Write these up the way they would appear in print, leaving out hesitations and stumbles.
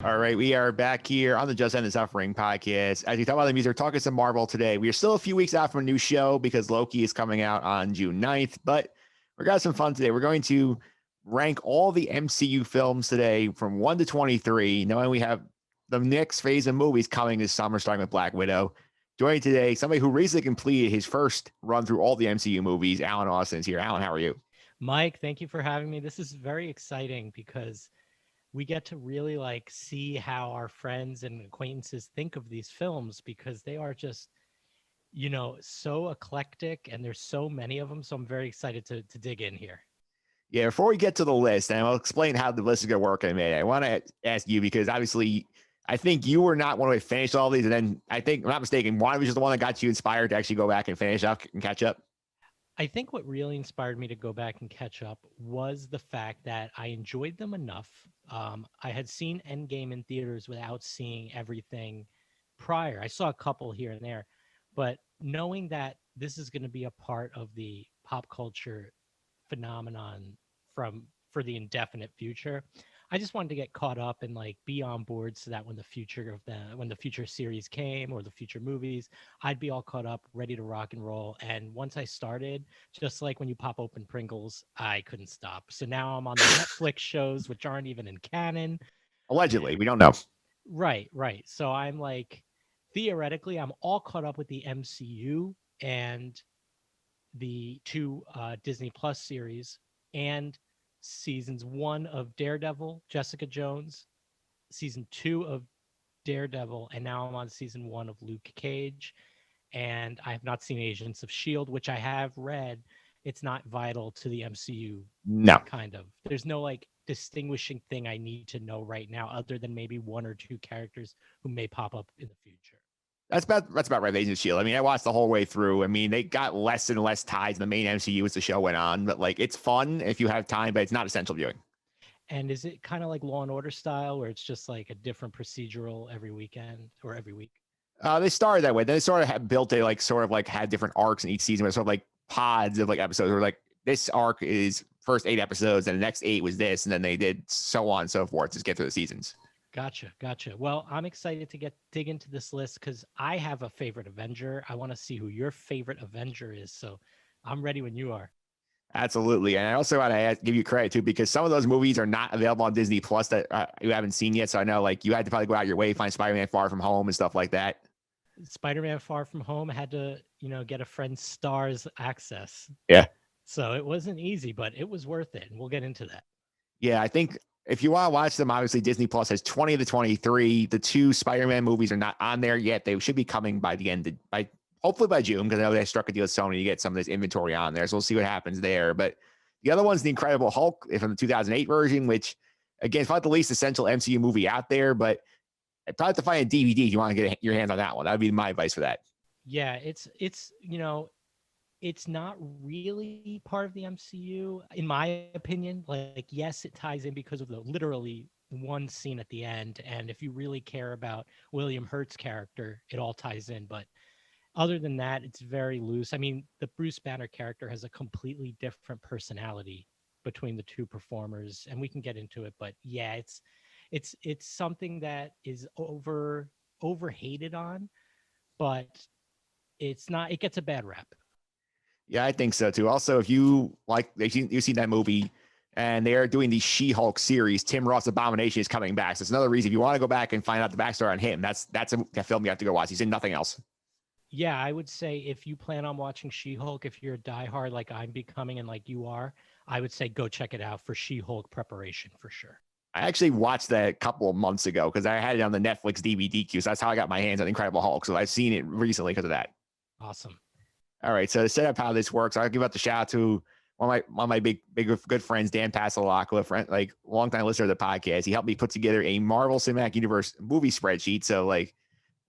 All right, we are back here on the Just End the Suffering podcast. As we talk about the music, we're talking some Marvel today. We are still a few weeks out from a new show because Loki is coming out on June 9th, but we're got some fun today. We're going to rank all the MCU films today from 1 to 23, knowing we have the next phase of movies coming this summer, starting with Black Widow. Joining today, somebody who recently completed his first run through all the MCU movies, Alan Austin is here. Alan, how are you? Mike, thank you for having me. This is very exciting because we get to really see how our friends and acquaintances think of these films because they are just, so eclectic and there's so many of them. So I'm very excited to dig in here. Yeah, before we get to the list, and I'll explain how the list is going to work in a minute, I want to ask you because obviously I think you were not one who finished all these. And then I think, I'm not mistaken, one was just the one that got you inspired to actually go back and finish up and catch up. I think what really inspired me to go back and catch up was the fact that I enjoyed them enough. I had seen Endgame in theaters without seeing everything prior. I saw a couple here and there, but knowing that this is going to be a part of the pop culture phenomenon for the indefinite future, I just wanted to get caught up and be on board so that when the future series came or the future movies, I'd be all caught up, ready to rock and roll. And once I started, just like when you pop open Pringles, I couldn't stop. So now I'm on the Netflix shows, which aren't even in canon. Allegedly, we don't know. Right. So I'm theoretically, I'm all caught up with the MCU and the two Disney Plus series and seasons 1 of Daredevil, Jessica Jones, season 2 of Daredevil, and now I'm on season 1 of Luke Cage. And I have not seen Agents of S.H.I.E.L.D., which I have read. It's not vital to the MCU. No. Kind of. There's no distinguishing thing I need to know right now, other than maybe one or two characters who may pop up in the future. That's about right. Agents of S.H.I.E.L.D. I mean, I watched the whole way through. I mean, they got less and less ties in the main MCU as the show went on, but it's fun if you have time, but it's not essential viewing. And is it kind of like Law and Order style, where it's just a different procedural every weekend or every week? They started that way. Then they sort of built a had different arcs in each season, but sort of pods of episodes. Where this arc is first 8 episodes, and the next 8 was this, and then they did so on and so forth to get through the seasons. Gotcha. Well, I'm excited to dig into this list because I have a favorite Avenger. I want to see who your favorite Avenger is. So I'm ready when you are. Absolutely. And I also want to give you credit too, because some of those movies are not available on Disney Plus that you haven't seen yet. So I know you had to probably go out your way, find Spider-Man Far From Home and stuff like that. Spider-Man Far From Home had to, get a friend's stars access. Yeah. So it wasn't easy, but it was worth it. And we'll get into that. Yeah. I think if you want to watch them, obviously Disney Plus has 20 to 23. The 2 Spider-Man movies are not on there yet. They should be coming by hopefully by June, because I know they struck a deal with Sony to get some of this inventory on there. So we'll see what happens there. But the other one's The Incredible Hulk from the 2008 version, which, again, it's not the least essential MCU movie out there, but I'd probably have to find a DVD if you want to get your hands on that one. That would be my advice for that. Yeah, it's not really part of the MCU, in my opinion. Yes, it ties in because of the literally one scene at the end. And if you really care about William Hurt's character, it all ties in. But other than that, it's very loose. I mean, the Bruce Banner character has a completely different personality between the two performers, and we can get into it. But yeah, it's something that is overhated on, but it's not. It gets a bad rap. Yeah, I think so too. Also, if you you've seen that movie, and they are doing the She-Hulk series, Tim Roth's Abomination is coming back. So it's another reason if you want to go back and find out the backstory on him, that's a film you have to go watch. He's in nothing else. Yeah, I would say if you plan on watching She-Hulk, if you're a diehard like I'm becoming and like you are, I would say go check it out for She-Hulk preparation for sure. I actually watched that a couple of months ago because I had it on the Netflix DVD queue. So that's how I got my hands on Incredible Hulk. So I've seen it recently because of that. Awesome. All right. So to set up how this works, I'll give out the shout out to one of my big good friends, Dan Pasalacqua, friend, longtime listener of the podcast. He helped me put together a Marvel Cinematic Universe movie spreadsheet. So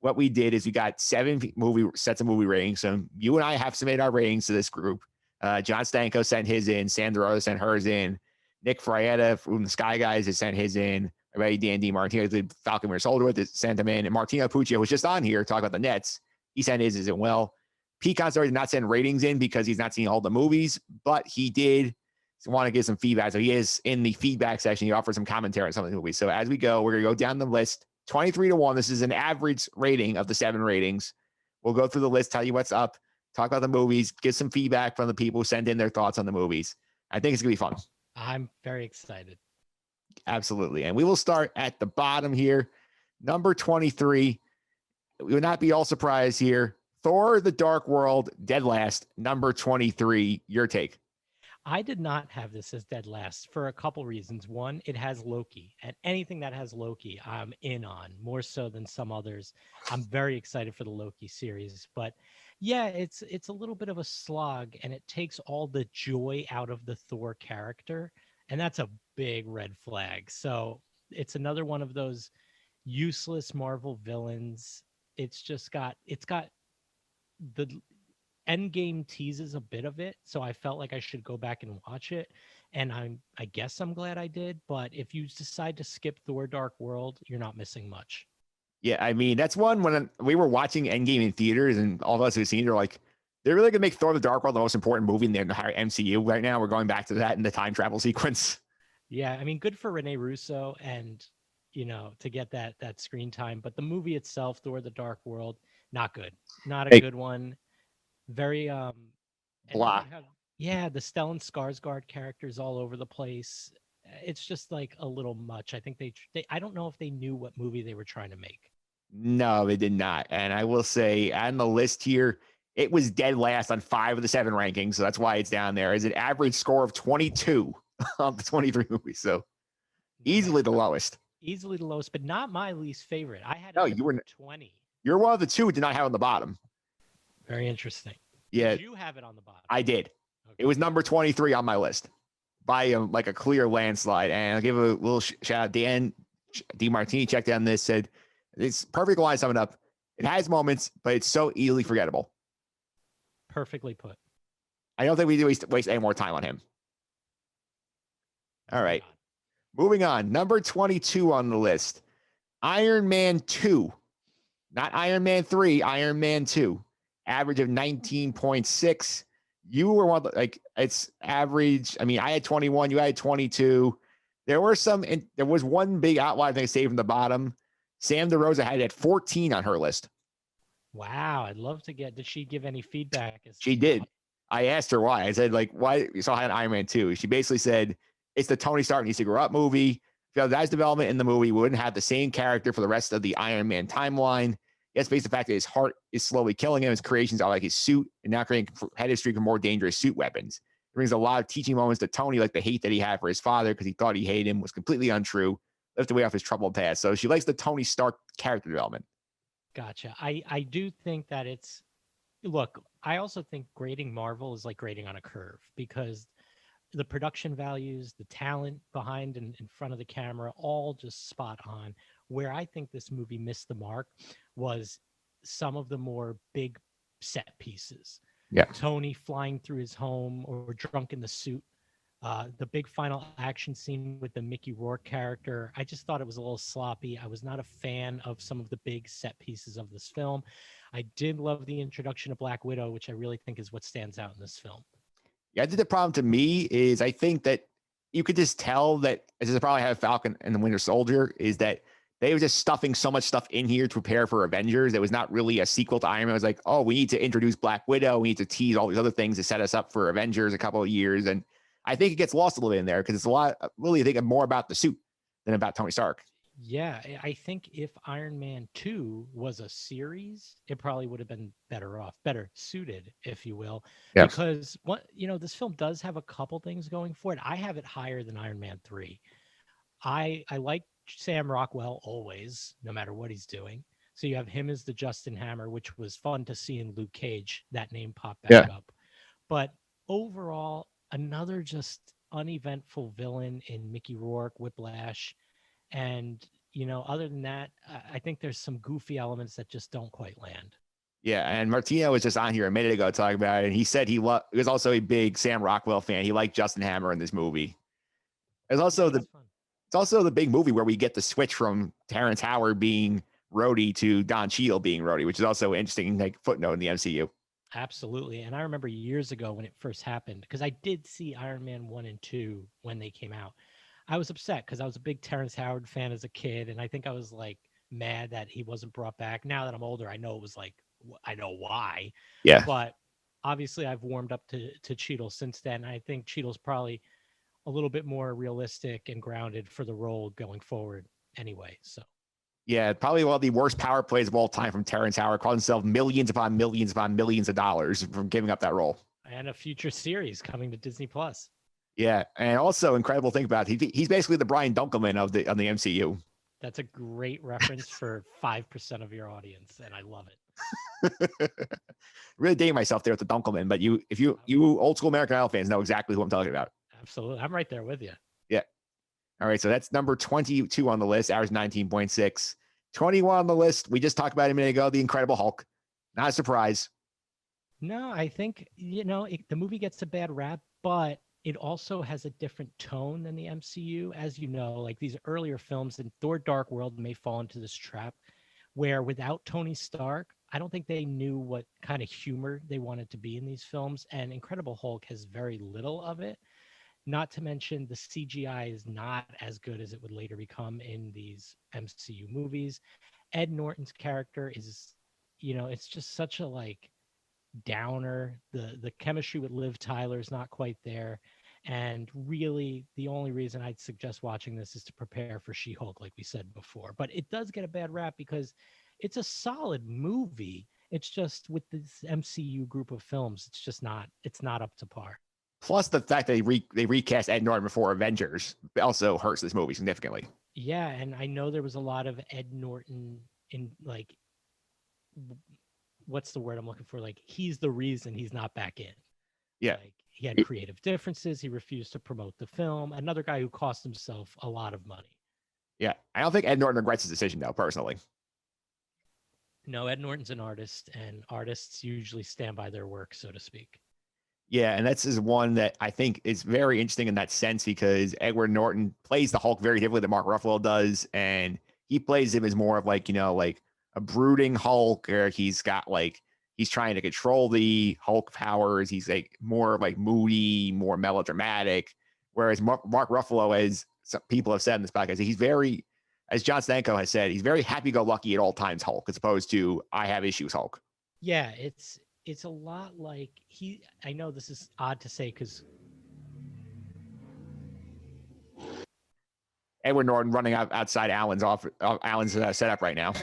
what we did is we got 7 sets of movie ratings. So you and I have submitted our ratings to this group. John Stanko sent his in. Sandra sent hers in. Nick Frietta from the Sky Guys has sent his in. Already Dan DiMartino, the Falcon Winter Soldier, has sent him in. And Martino Puccio was just on here talking about the Nets. He sent his in well. Peacon's already did not send ratings in because he's not seen all the movies, but he did want to give some feedback. So he is in the feedback section. He offers some commentary on some of the movies. So as we go, we're going to go down the list 23-1. This is an average rating of the 7 ratings. We'll go through the list, tell you what's up, talk about the movies, get some feedback from the people who send in their thoughts on the movies. I think it's going to be fun. I'm very excited. Absolutely. And we will start at the bottom here. Number 23. We would not be all surprised here. Thor, The Dark World, dead last. Number 23. Your take. I did not have this as dead last for a couple reasons. One, it has Loki, and anything that has Loki, I'm in on more so than some others. I'm very excited for the Loki series, but yeah, it's a little bit of a slog, and it takes all the joy out of the Thor character, and that's a big red flag. So it's another one of those useless Marvel villains. It's got the Endgame teases a bit of it, so I felt like I should go back and watch it, and I guess I'm glad I did. But if you decide to skip Thor: Dark World, you're not missing much. Yeah, I mean, that's one when we were watching Endgame in theaters, and all of us who've seen it are like, they're really gonna make Thor: The Dark World the most important movie in the entire MCU right now. We're going back to that in the time travel sequence. Yeah, I mean, good for Rene Russo, and to get that screen time. But the movie itself, Thor: The Dark World, not good, not a good one. Very Blah. The Stellan Skarsgård characters all over the place. It's just like a little much. I think they I don't know if they knew what movie they were trying to make. No, they did not. And I will say on the list here, it was dead last on 5 of the 7 rankings. So that's why it's down there. Is an average score of 22 of the 23 movies. So easily the lowest. Easily the lowest, but not my least favorite. I had you were 20. You're one of the 2 who did not have it on the bottom. Very interesting. Yeah. Did you have it on the bottom? I did. Okay. It was number 23 on my list by like a clear landslide. And I'll give a little shout out. Dan DiMartini checked on this, said it's perfect line summing up. It has moments, but it's so easily forgettable. Perfectly put. I don't think we do waste any more time on him. All right. Moving on. Number 22 on the list. Iron Man 2. Not Iron Man 3, Iron Man 2. Average of 19.6. You were one like it's average. I mean, I had 21, you had 22. There was one big outlier thing saved from the bottom. Sam DeRosa had it at 14 on her list. Wow, I'd love to did she give any feedback? She did. I asked her why. I said, like, why you saw an Iron Man 2? She basically said it's the Tony Stark needs to grow up movie. If that development in the movie, we wouldn't have the same character for the rest of the Iron Man timeline. Yes, based on the fact that his heart is slowly killing him. His creations are like his suit and now creating head history for more dangerous suit weapons. It brings a lot of teaching moments to Tony, like the hate that he had for his father because he thought he hated him was completely untrue, lifted away off his troubled past. So she likes the Tony Stark character development. Gotcha. I do think that look, I also think grading Marvel is like grading on a curve because the production values, the talent behind and in front of the camera, all just spot on. Where I think this movie missed the mark was some of the more big set pieces. Yeah. Tony flying through his home or drunk in the suit. The big final action scene with the Mickey Rourke character. I just thought it was a little sloppy. I was not a fan of some of the big set pieces of this film. I did love the introduction of Black Widow, which I really think is what stands out in this film. Yeah, I think the problem to me is I think that you could just tell that, as I probably have Falcon and the Winter Soldier, is that they were just stuffing so much stuff in here to prepare for Avengers. It was not really a sequel to Iron Man. It was like, oh, we need to introduce Black Widow. We need to tease all these other things to set us up for Avengers a couple of years. And I think it gets lost a little bit in there because it's a lot, really, I think more about the suit than about Tony Stark. Yeah, I think if Iron Man 2 was a series, it probably would have been better suited, if you will. Yes. Because this film does have a couple things going for it. I have it higher than Iron Man 3. I like Sam Rockwell always, no matter what he's doing. So you have him as the Justin Hammer, which was fun to see in Luke Cage. That name popped back up. But overall, another just uneventful villain in Mickey Rourke, Whiplash. And, other than that, I think there's some goofy elements that just don't quite land. Yeah, and Martino was just on here a minute ago talking about it, and he said he was also a big Sam Rockwell fan. He liked Justin Hammer in this movie. It's also the big movie where we get the switch from Terrence Howard being Rhodey to Don Cheadle being Rhodey, which is also an interesting footnote in the MCU. Absolutely. And I remember years ago when it first happened, because I did see Iron Man 1 and 2 when they came out. I was upset because I was a big Terrence Howard fan as a kid. And I think I was like mad that he wasn't brought back. Now that I'm older, I know it was like, I know why. Yeah. But obviously, I've warmed up to Cheadle since then. I think Cheadle's probably a little bit more realistic and grounded for the role going forward anyway. So. Yeah, probably one of the worst power plays of all time from Terrence Howard, calling himself millions upon millions upon millions of dollars from giving up that role. And a future series coming to Disney Plus. Yeah, and also incredible thing about it, he's basically the Brian Dunkelman of the MCU. That's a great reference for 5% of your audience, and I love it. Really dating myself there with the Dunkelman, but if you old school American Idol fans know exactly who I'm talking about. Absolutely, I'm right there with you. Yeah. All right, so that's number 22 on the list, average 19.6. 21 on the list, we just talked about a minute ago, The Incredible Hulk. Not a surprise. No, I think, the movie gets a bad rap, but it also has a different tone than the MCU. As you know, like these earlier films in Thor Dark World may fall into this trap where without Tony Stark, I don't think they knew what kind of humor they wanted to be in these films. And Incredible Hulk has very little of it. Not to mention the CGI is not as good as it would later become in these MCU movies. Ed Norton's character is, it's just such a like downer. The chemistry with Liv Tyler is not quite there. And really, the only reason I'd suggest watching this is to prepare for She-Hulk, like we said before. But it does get a bad rap because it's a solid movie. It's just with this MCU group of films, it's not up to par. Plus the fact that they recast Ed Norton before Avengers also hurts this movie significantly. Yeah, and I know there was a lot of Ed Norton in like, what's the word I'm looking for? Like, he's the reason he's not back in. Yeah. Like, he had creative differences. He refused to promote the film. Another guy who cost himself a lot of money. Yeah. I don't think Ed Norton regrets his decision, though, personally. No, Ed Norton's an artist, and artists usually stand by their work, so to speak. Yeah, and that's is one that I think is very interesting in that sense because Edward Norton plays the Hulk very differently than Mark Ruffalo does, and he plays him as more of like like a brooding Hulk, or he's trying to control the Hulk powers. He's like more like moody, more melodramatic. Whereas Mark Ruffalo, as some people have said in this podcast, he's very, as John Stanko has said, he's very happy-go-lucky at all times Hulk, as opposed to I have issues Hulk. Yeah, it's a lot like I know this is odd to say because Edward Norton running outside Allen's setup right now.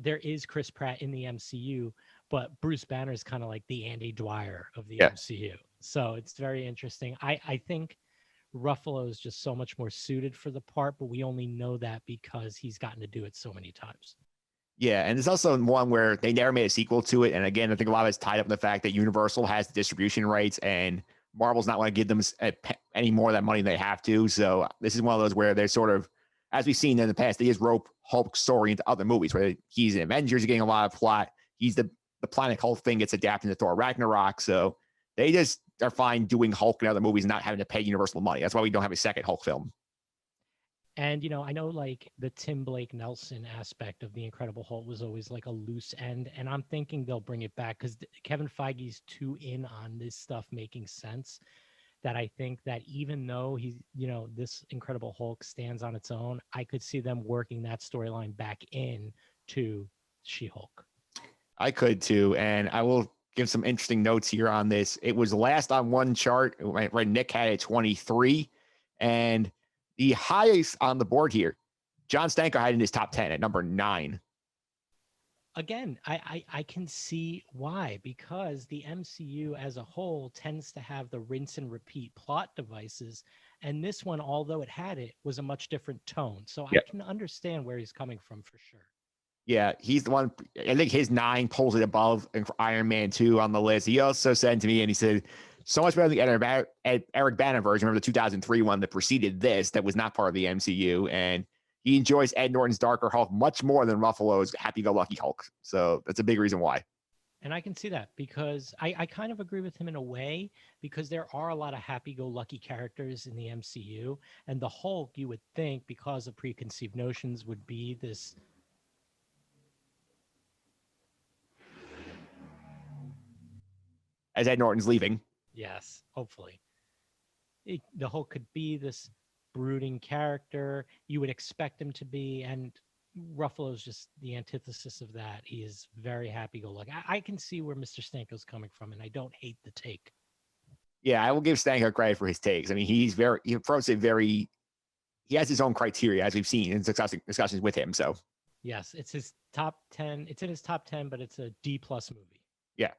There is Chris Pratt in the MCU, but Bruce Banner is kind of like the Andy Dwyer of the Yeah. MCU. So it's very interesting. I think Ruffalo is just so much more suited for the part, but we only know that because he's gotten to do it so many times. Yeah, and there's also one where they never made a sequel to it. And again, I think a lot of it's tied up in the fact that Universal has the distribution rights and Marvel's not want to give them any more of that money than they have to. So this is one of those where they're sort of, as we've seen in the past, they just rope Hulk's story into other movies where he's in Avengers getting a lot of plot. He's the Planet Hulk thing gets adapted into Thor Ragnarok. So they just are fine doing Hulk in other movies and not having to pay Universal money. That's why we don't have a second Hulk film. And, I know like the Tim Blake Nelson aspect of the Incredible Hulk was always like a loose end. And I'm thinking they'll bring it back because Kevin Feige's too in on this stuff making sense that I think that even though this Incredible Hulk stands on its own, I could see them working that storyline back in to She-Hulk. I could too. And I will give some interesting notes here on this. It was last on one chart where Nick had a 23 and the highest on the board here, John Stanko had in his top 10 at number 9. Again, I can see why, because the MCU as a whole tends to have the rinse and repeat plot devices. And this one, although it had it, was a much different tone. So I can understand where he's coming from for sure. Yeah, he's the one. I think his 9 pulls it above Iron Man 2 on the list. He also said to me, and he said, so much better than the Eric Bana version. Remember the 2003 one that preceded this that was not part of the MCU. And he enjoys Ed Norton's darker Hulk much more than Ruffalo's happy-go-lucky Hulk. So that's a big reason why. And I can see that because I kind of agree with him in a way, because there are a lot of happy-go-lucky characters in the MCU. And the Hulk, you would think, because of preconceived notions, would be this as Ed Norton's leaving. Yes, hopefully. The Hulk could be this brooding character you would expect him to be, and Ruffalo's just the antithesis of that. He is very happy-go-lucky. I can see where Mr. Stanko's coming from, and I don't hate the take. Yeah, I will give Stanko credit for his takes. I mean, he approaches it very. He has his own criteria, as we've seen in discussions with him. So yes, it's his top 10. It's in his top 10, but it's a D+ movie. Yeah,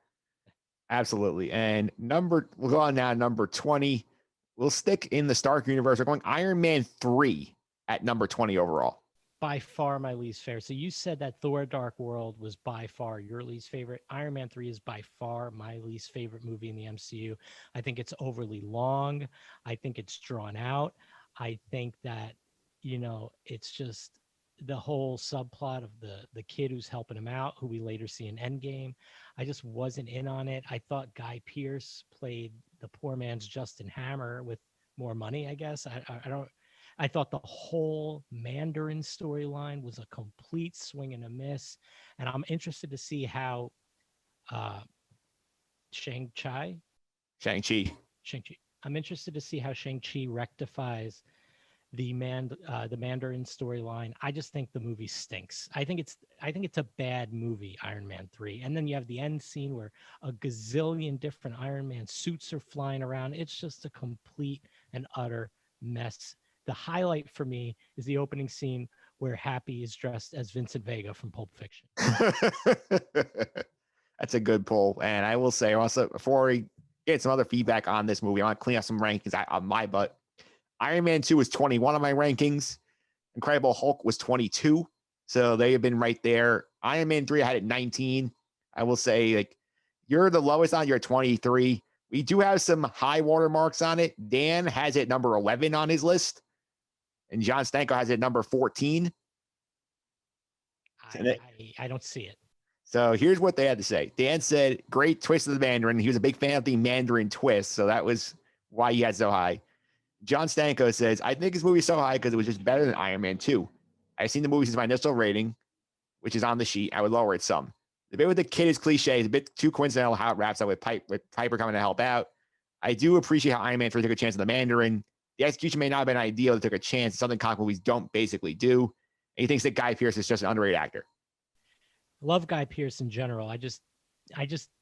absolutely. And we'll go on now. Number 20. We'll stick in the Stark universe. We're going Iron Man 3 at number 20 overall. By far my least favorite. So you said that Thor Dark World was by far your least favorite. Iron Man 3 is by far my least favorite movie in the MCU. I think it's overly long. I think it's drawn out. I think that, it's just the whole subplot of the kid who's helping him out, who we later see in Endgame. I just wasn't in on it. I thought Guy Pearce played the poor man's Justin Hammer with more money, I guess. I thought the whole Mandarin storyline was a complete swing and a miss. And I'm interested to see how Shang-Chi. I'm interested to see how Shang-Chi rectifies the Mandarin storyline. I just think the movie stinks. I think it's a bad movie, Iron Man 3. And then you have the end scene where a gazillion different Iron Man suits are flying around. It's just a complete and utter mess. The highlight for me is the opening scene where Happy is dressed as Vincent Vega from Pulp Fiction. That's a good pull. And I will say also, before we get some other feedback on this movie, I want to clean up some rankings on my butt. Iron Man 2 was 21 on my rankings. Incredible Hulk was 22. So they have been right there. Iron Man 3, I had it 19. I will say, like, you're the lowest on your 23. We do have some high water marks on it. Dan has it number 11 on his list. And John Stanko has it number 14. I don't see it. So here's what they had to say. Dan said, great twist of the Mandarin. He was a big fan of the Mandarin twist. So that was why he had so high. John Stanko says, I think this movie is so high because it was just better than Iron Man 2. I've seen the movie since my initial rating, which is on the sheet. I would lower it some. The bit with the kid is cliche. It's a bit too coincidental how it wraps up with Piper coming to help out. I do appreciate how Iron Man 3 took a chance on the Mandarin. The execution may not have been ideal. They took a chance. It's something comic movies don't basically do. And he thinks that Guy Pearce is just an underrated actor. Love Guy Pearce in general. I just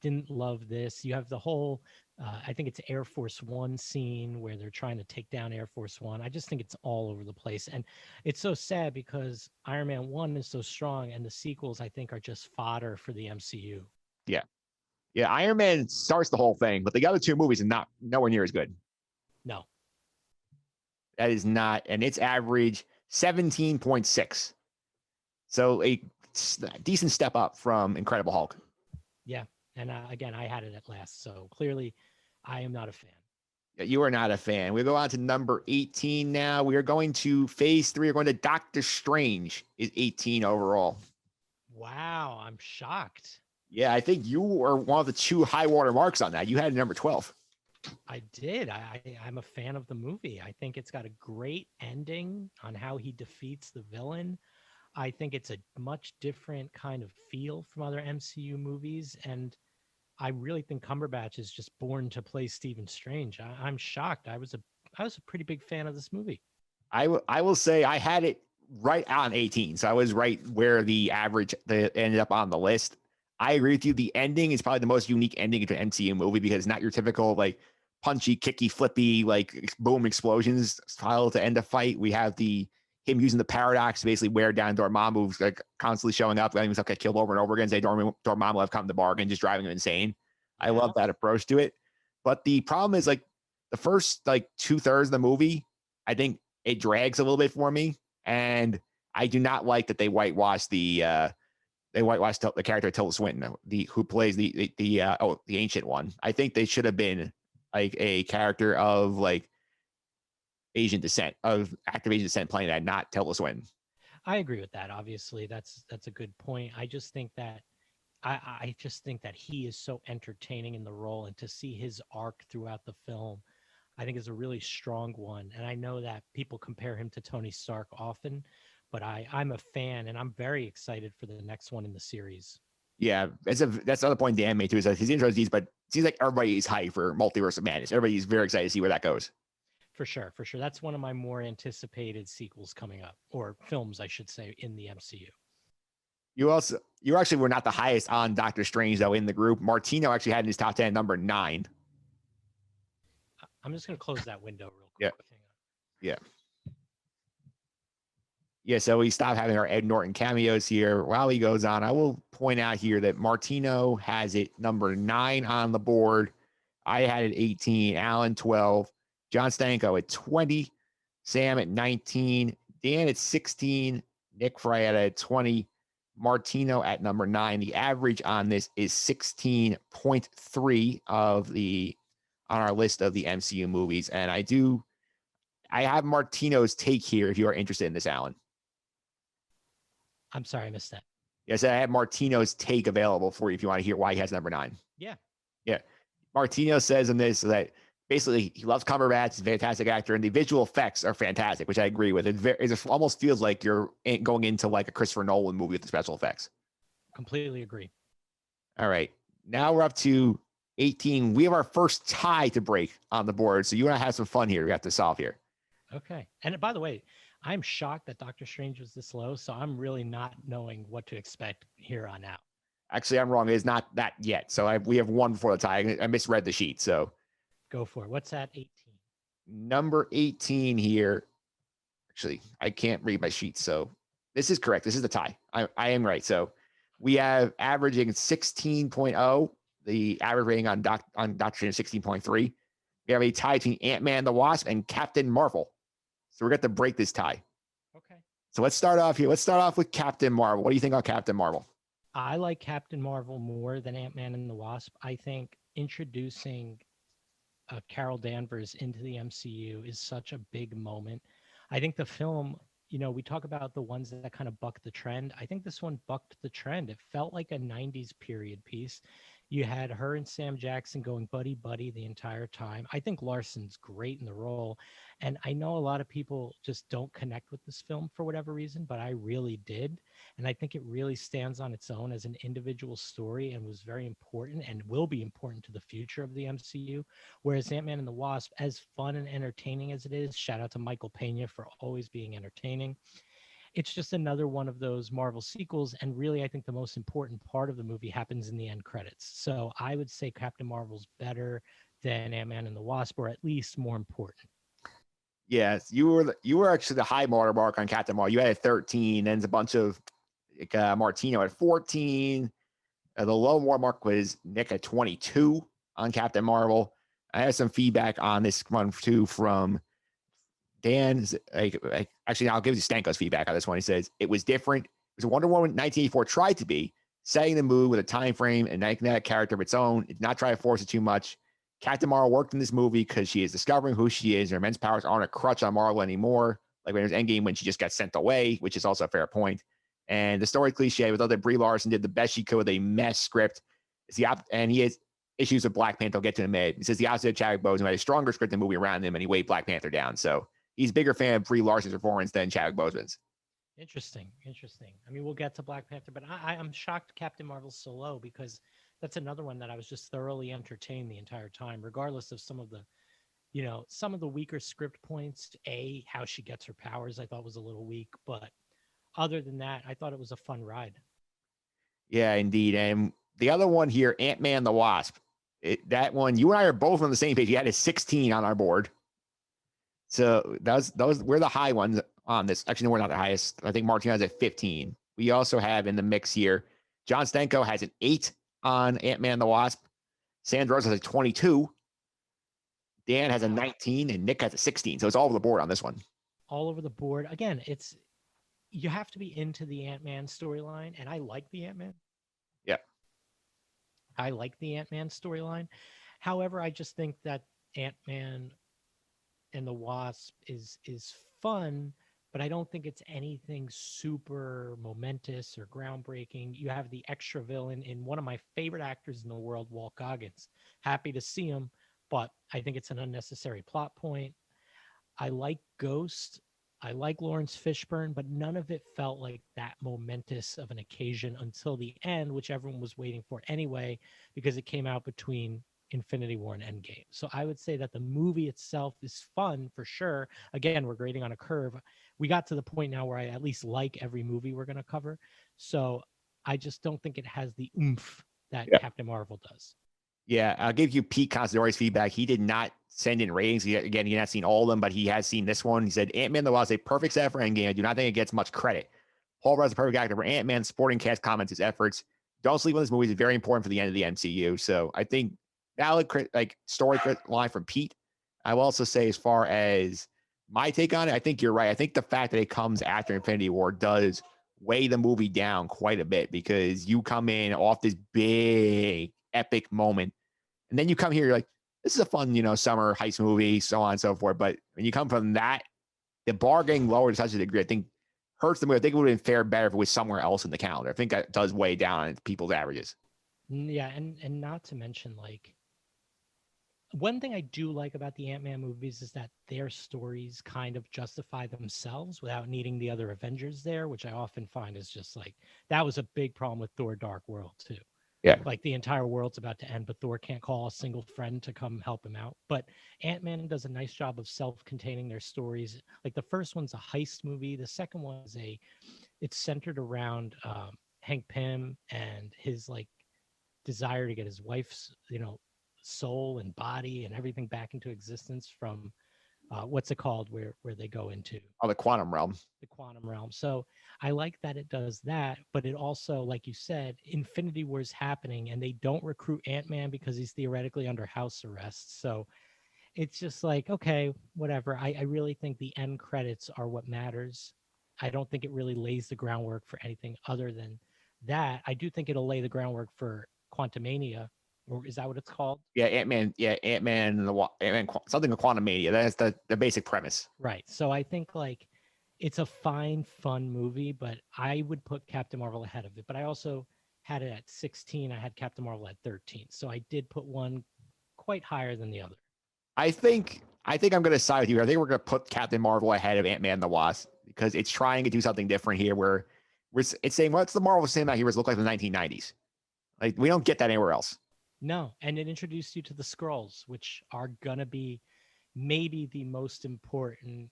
didn't love this. You have the whole, I think it's Air Force One scene where they're trying to take down Air Force One. I just think it's all over the place. And it's so sad because Iron Man 1 is so strong and the sequels, I think, are just fodder for the MCU. Yeah. Yeah, Iron Man starts the whole thing, but the other two movies are nowhere near as good. No. That is not, and it's average 17.6. So a decent step up from Incredible Hulk. Yeah. And again, I had it at last. So clearly, I am not a fan. You are not a fan. We go on to number 18 now. We are going to phase 3. We're going to Doctor Strange is 18 overall. Wow. I'm shocked. Yeah, I think you were one of the two high water marks on that. You had number 12. I did. I'm a fan of the movie. I think it's got a great ending on how he defeats the villain. I think it's a much different kind of feel from other MCU movies. And I really think Cumberbatch is just born to play Stephen Strange. I'm shocked. I was a pretty big fan of this movie. I will say I had it right on 18. So I was right where the average that ended up on the list. I agree with you. The ending is probably the most unique ending to an MCU movie because it's not your typical like punchy, kicky, flippy, like boom explosions style to end a fight. We have him using the paradox to basically wear down Dormammu, who's like constantly showing up, letting himself get killed over and over again. Say Dormammu have come to bargain, just driving him insane. Yeah. I love that approach to it. But the problem is like the first like 2/3 of the movie, I think it drags a little bit for me. And I do not like that they whitewashed the character of Tilda Swinton, who plays the ancient one. I think they should have been like a character of like Asian descent, of active Asian descent playing that, not Tilda Swinton. I agree with that. Obviously, that's a good point. I just think that I just think that he is so entertaining in the role, and to see his arc throughout the film, I think is a really strong one. And I know that people compare him to Tony Stark often, but I'm a fan, and I'm very excited for the next one in the series. Yeah, that's the other point Dan made too. Is that his intro is these, but it seems like everybody is hyped for Multiverse of Madness. Everybody's very excited to see where that goes. For sure, for sure. That's one of my more anticipated sequels coming up, or films, I should say, in the MCU. You actually were not the highest on Doctor Strange though in the group. Martino actually had in his top 10 number 9. I'm just going to close that window real quick. Yeah. Hang on. Yeah. Yeah, so we stopped having our Ed Norton cameos here. While he goes on, I will point out here that Martino has it number 9 on the board. I had it 18, Alan 12, John Stanko at 20, Sam at 19, Dan at 16, Nick Frietta at 20, Martino at number 9. The average on this is 16.3 on our list of the MCU movies. And I have Martino's take here if you are interested in this, Alan. I'm sorry, I missed that. Yes, I have Martino's take available for you if you want to hear why he has number 9. Yeah. Yeah. Martino says in this that basically he loves Cumberbatch, he's a fantastic actor, and the visual effects are fantastic, which I agree with. It almost feels like you're going into like a Christopher Nolan movie with the special effects. Completely agree. All right. Now we're up to 18. We have our first tie to break on the board. So you want to have some fun here. We have to solve here. Okay. And by the way, I'm shocked that Doctor Strange was this low, so I'm really not knowing what to expect here on out. Actually, I'm wrong. It is not that yet. So we have one before the tie. I misread the sheet. So go for it. What's that? 18. Number 18 here. Actually, I can't read my sheet. So this is correct. This is the tie. I am right. So we have averaging 16.0. The average rating on Doctor Strange is 16.3. We have a tie between Ant-Man and the Wasp and Captain Marvel. So we're going to break this tie. Okay. So let's start off here. Let's start off with Captain Marvel. What do you think on Captain Marvel? I like Captain Marvel more than Ant-Man and the Wasp. I think introducing Carol Danvers into the MCU is such a big moment. I think the film, we talk about the ones that kind of buck the trend. I think this one bucked the trend. It felt like a 90s period piece. You had her and Sam Jackson going buddy buddy the entire time. I think Larson's great in the role. And I know a lot of people just don't connect with this film for whatever reason, but I really did. And I think it really stands on its own as an individual story and was very important and will be important to the future of the MCU. Whereas Ant-Man and the Wasp, as fun and entertaining as it is, shout out to Michael Pena for always being entertaining. It's just another one of those Marvel sequels. And really, I think the most important part of the movie happens in the end credits. So I would say Captain Marvel's better than Ant-Man and the Wasp, or at least more important. Yes, you were actually the high watermark on Captain Marvel. You had a 13, and a bunch of Martino at 14. The low watermark was Nick at 22 on Captain Marvel. I have some feedback on this one too from Dan. Actually, I'll give you Stanko's feedback on this one. He says it was different. It was a Wonder Woman 1984 tried to be, setting the mood with a time frame and making that a character of its own. It did not try to force it too much. Captain Marvel worked in this movie because she is discovering who she is. Her immense powers aren't a crutch on Marvel anymore. Like when it was Endgame, when she just got sent away, which is also a fair point. And the story cliche was that Brie Larson did the best she could with a mess script. And he has issues with Black Panther. I'll get to in a minute. He says the opposite of Chadwick Boseman, had a stronger script than movie around him, and he weighed Black Panther down. So he's a bigger fan of Brie Larson's performance than Chadwick Boseman's. Interesting. I mean, we'll get to Black Panther, but I'm shocked Captain Marvel's so low because that's another one that I was just thoroughly entertained the entire time, regardless of some of the weaker script points. How she gets her powers, I thought was a little weak, but other than that, I thought it was a fun ride. Yeah, indeed. And the other one here, Ant-Man the Wasp, that one, you and I are both on the same page. You had a 16 on our board. So those we're the high ones on this. Actually, no, we're not the highest. I think Martin has a 15. We also have in the mix here, John Stanko has an 8 on Ant-Man the Wasp. Sandra Rose has a 22. Dan has a 19 and Nick has a 16. So it's all over the board on this one. All over the board. Again, you have to be into the Ant-Man storyline, and I like the Ant-Man. Yeah. I like the Ant-Man storyline. However, I just think that Ant-Man and the Wasp is fun, but I don't think it's anything super momentous or groundbreaking. You have the extra villain in one of my favorite actors in the world, Walt Goggins. Happy to see him, but I think it's an unnecessary plot point. I like Ghost. I like Lawrence Fishburne, but none of it felt like that momentous of an occasion until the end, which everyone was waiting for anyway, because it came out between Infinity War and Endgame. So I would say that the movie itself is fun for sure. Again, we're grading on a curve. We got to the point now where I at least like every movie we're going to cover. So I just don't think it has the oomph that Captain Marvel does. Yeah, I'll give you Pete Considori's feedback. He did not send in ratings. He had not seen all of them, but he has seen this one. He said, Ant-Man the Wasp is a perfect set for Endgame. I do not think it gets much credit. Paul Rudd is a perfect actor for Ant-Man. Supporting cast comments his efforts. Don't sleep on this movie. It's very important for the end of the MCU. So I think valid story line from Pete. I will also say, as far as my take on it, I think you're right. I think the fact that it comes after Infinity War does weigh the movie down quite a bit, because you come in off this big epic moment, and then you come here, you're like, this is a fun, summer heist movie, so on and so forth. But when you come from that, the bar getting lower to such a degree, I think hurts the movie. I think it would have been fair better if it was somewhere else in the calendar. I think that does weigh down on people's averages. Yeah, and not to mention, like, one thing I do like about the Ant-Man movies is that their stories kind of justify themselves without needing the other Avengers there, which I often find is just like, that was a big problem with Thor Dark World too. Yeah. Like, the entire world's about to end, but Thor can't call a single friend to come help him out. But Ant-Man does a nice job of self-containing their stories. Like, the first one's a heist movie. The second one is it's centered around Hank Pym and his like desire to get his wife's, soul and body and everything back into existence from what's it called, where they go into the quantum realm. The quantum realm. So I like that it does that, but it also, like you said, Infinity War is happening and they don't recruit Ant-Man because he's theoretically under house arrest. So it's just like, okay, whatever. I really think the end credits are what matters. I don't think it really lays the groundwork for anything other than that. I do think it'll lay the groundwork for Quantumania, or is that what it's called? Yeah, Ant-Man. Yeah, Ant-Man and Ant-Man, something with Quantum Mania. That's the basic premise. Right. So I think like it's a fine, fun movie, but I would put Captain Marvel ahead of it. But I also had it at 16. I had Captain Marvel at 13. So I did put one quite higher than the other. I think I'm going to side with you. I think we're going to put Captain Marvel ahead of Ant-Man and the Wasp, because it's trying to do something different here, where it's saying, what's the Marvel Cinematic Heroes look like in the 1990s? Like, we don't get that anywhere else. No, and it introduced you to the Skrulls, which are going to be maybe the most important,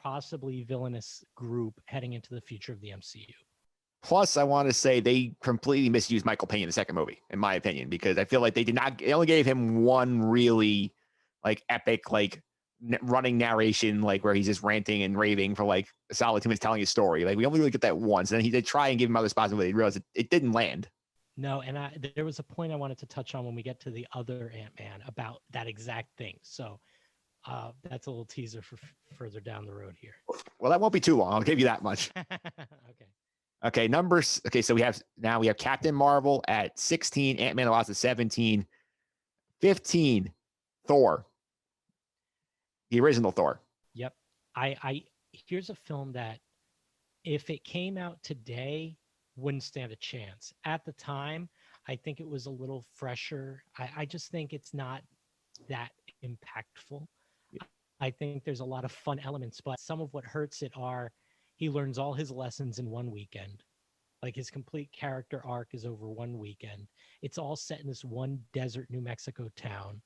possibly villainous group heading into the future of the MCU. Plus, I want to say they completely misused Michael Payne in the second movie, in my opinion, because I feel like they only gave him one really like epic, like running narration, like where he's just ranting and raving for like a solid 2 minutes telling his story. Like, we only really get that once. And then he did try and give him other spots, but they realized it didn't land. No, and there was a point I wanted to touch on when we get to the other Ant-Man about that exact thing. So that's a little teaser for further down the road here. Well, that won't be too long. I'll give you that much. Okay, numbers. Okay, so we have Captain Marvel at 16, Ant-Man and the Wasp at 17, 15, Thor, the original Thor. Yep. I here's a film that if it came out today, wouldn't stand a chance. At the time, I think it was a little fresher. I just think it's not that impactful. Yeah. I think there's a lot of fun elements, but some of what hurts it are he learns all his lessons in one weekend. Like, his complete character arc is over one weekend. It's all set in this one desert New Mexico town.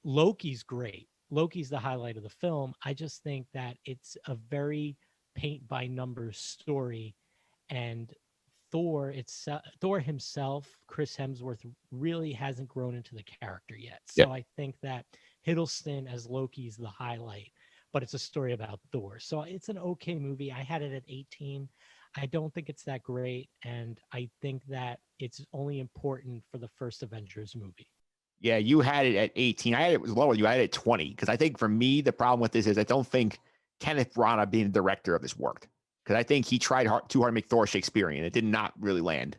Loki's great. Loki's the highlight of the film. I just think that it's a very paint by numbers story, and Thor himself, Chris Hemsworth, really hasn't grown into the character yet. So yep. I think that Hiddleston as Loki is the highlight, but it's a story about Thor. So it's an okay movie. I had it at 18. I don't think it's that great, and I think that it's only important for the first Avengers movie. Yeah, you had it at 18. I had it was lower. You had it at 20. Because I think for me, the problem with this is I don't think Kenneth Branagh being the director of this worked. Because I think he tried too hard to make Thor Shakespearean. It did not really land.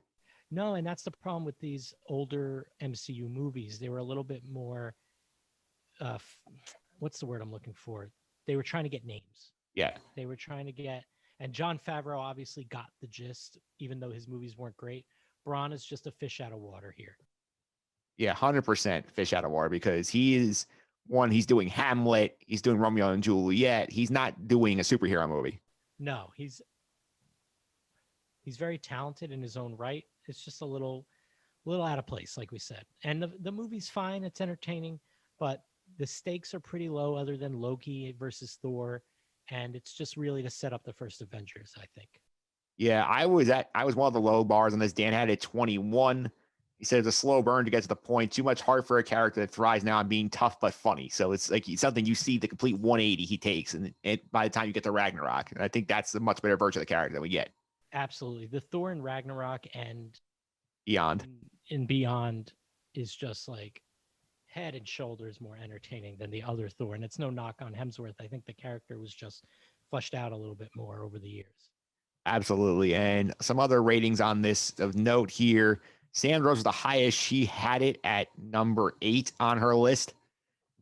No, and that's the problem with these older MCU movies. They were a little bit more, what's the word I'm looking for? They were trying to get names. Yeah. They were trying to get, and Jon Favreau obviously got the gist, even though his movies weren't great. Branagh is just a fish out of water here. Yeah, 100% fish out of water, because he is one, he's doing Hamlet, he's doing Romeo and Juliet. He's not doing a superhero movie. No, he's very talented in his own right. It's just a little out of place, like we said. And the movie's fine, it's entertaining, but the stakes are pretty low other than Loki versus Thor, and it's just really to set up the first Avengers, I think. Yeah, I was one of the low bars on this. Dan had it 21. He said it's a slow burn to get to the point. Too much heart for a character that thrives now on being tough but funny. So it's like something you see the complete 180 he takes, and by the time you get to Ragnarok, and I think that's a much better version of the character that we get. Absolutely, the Thor in Ragnarok and Beyond in Beyond is just like head and shoulders more entertaining than the other Thor, and it's no knock on Hemsworth. I think the character was just fleshed out a little bit more over the years. Absolutely. And some other ratings on this of note here. Sandra was the highest. She had it at number 8 on her list.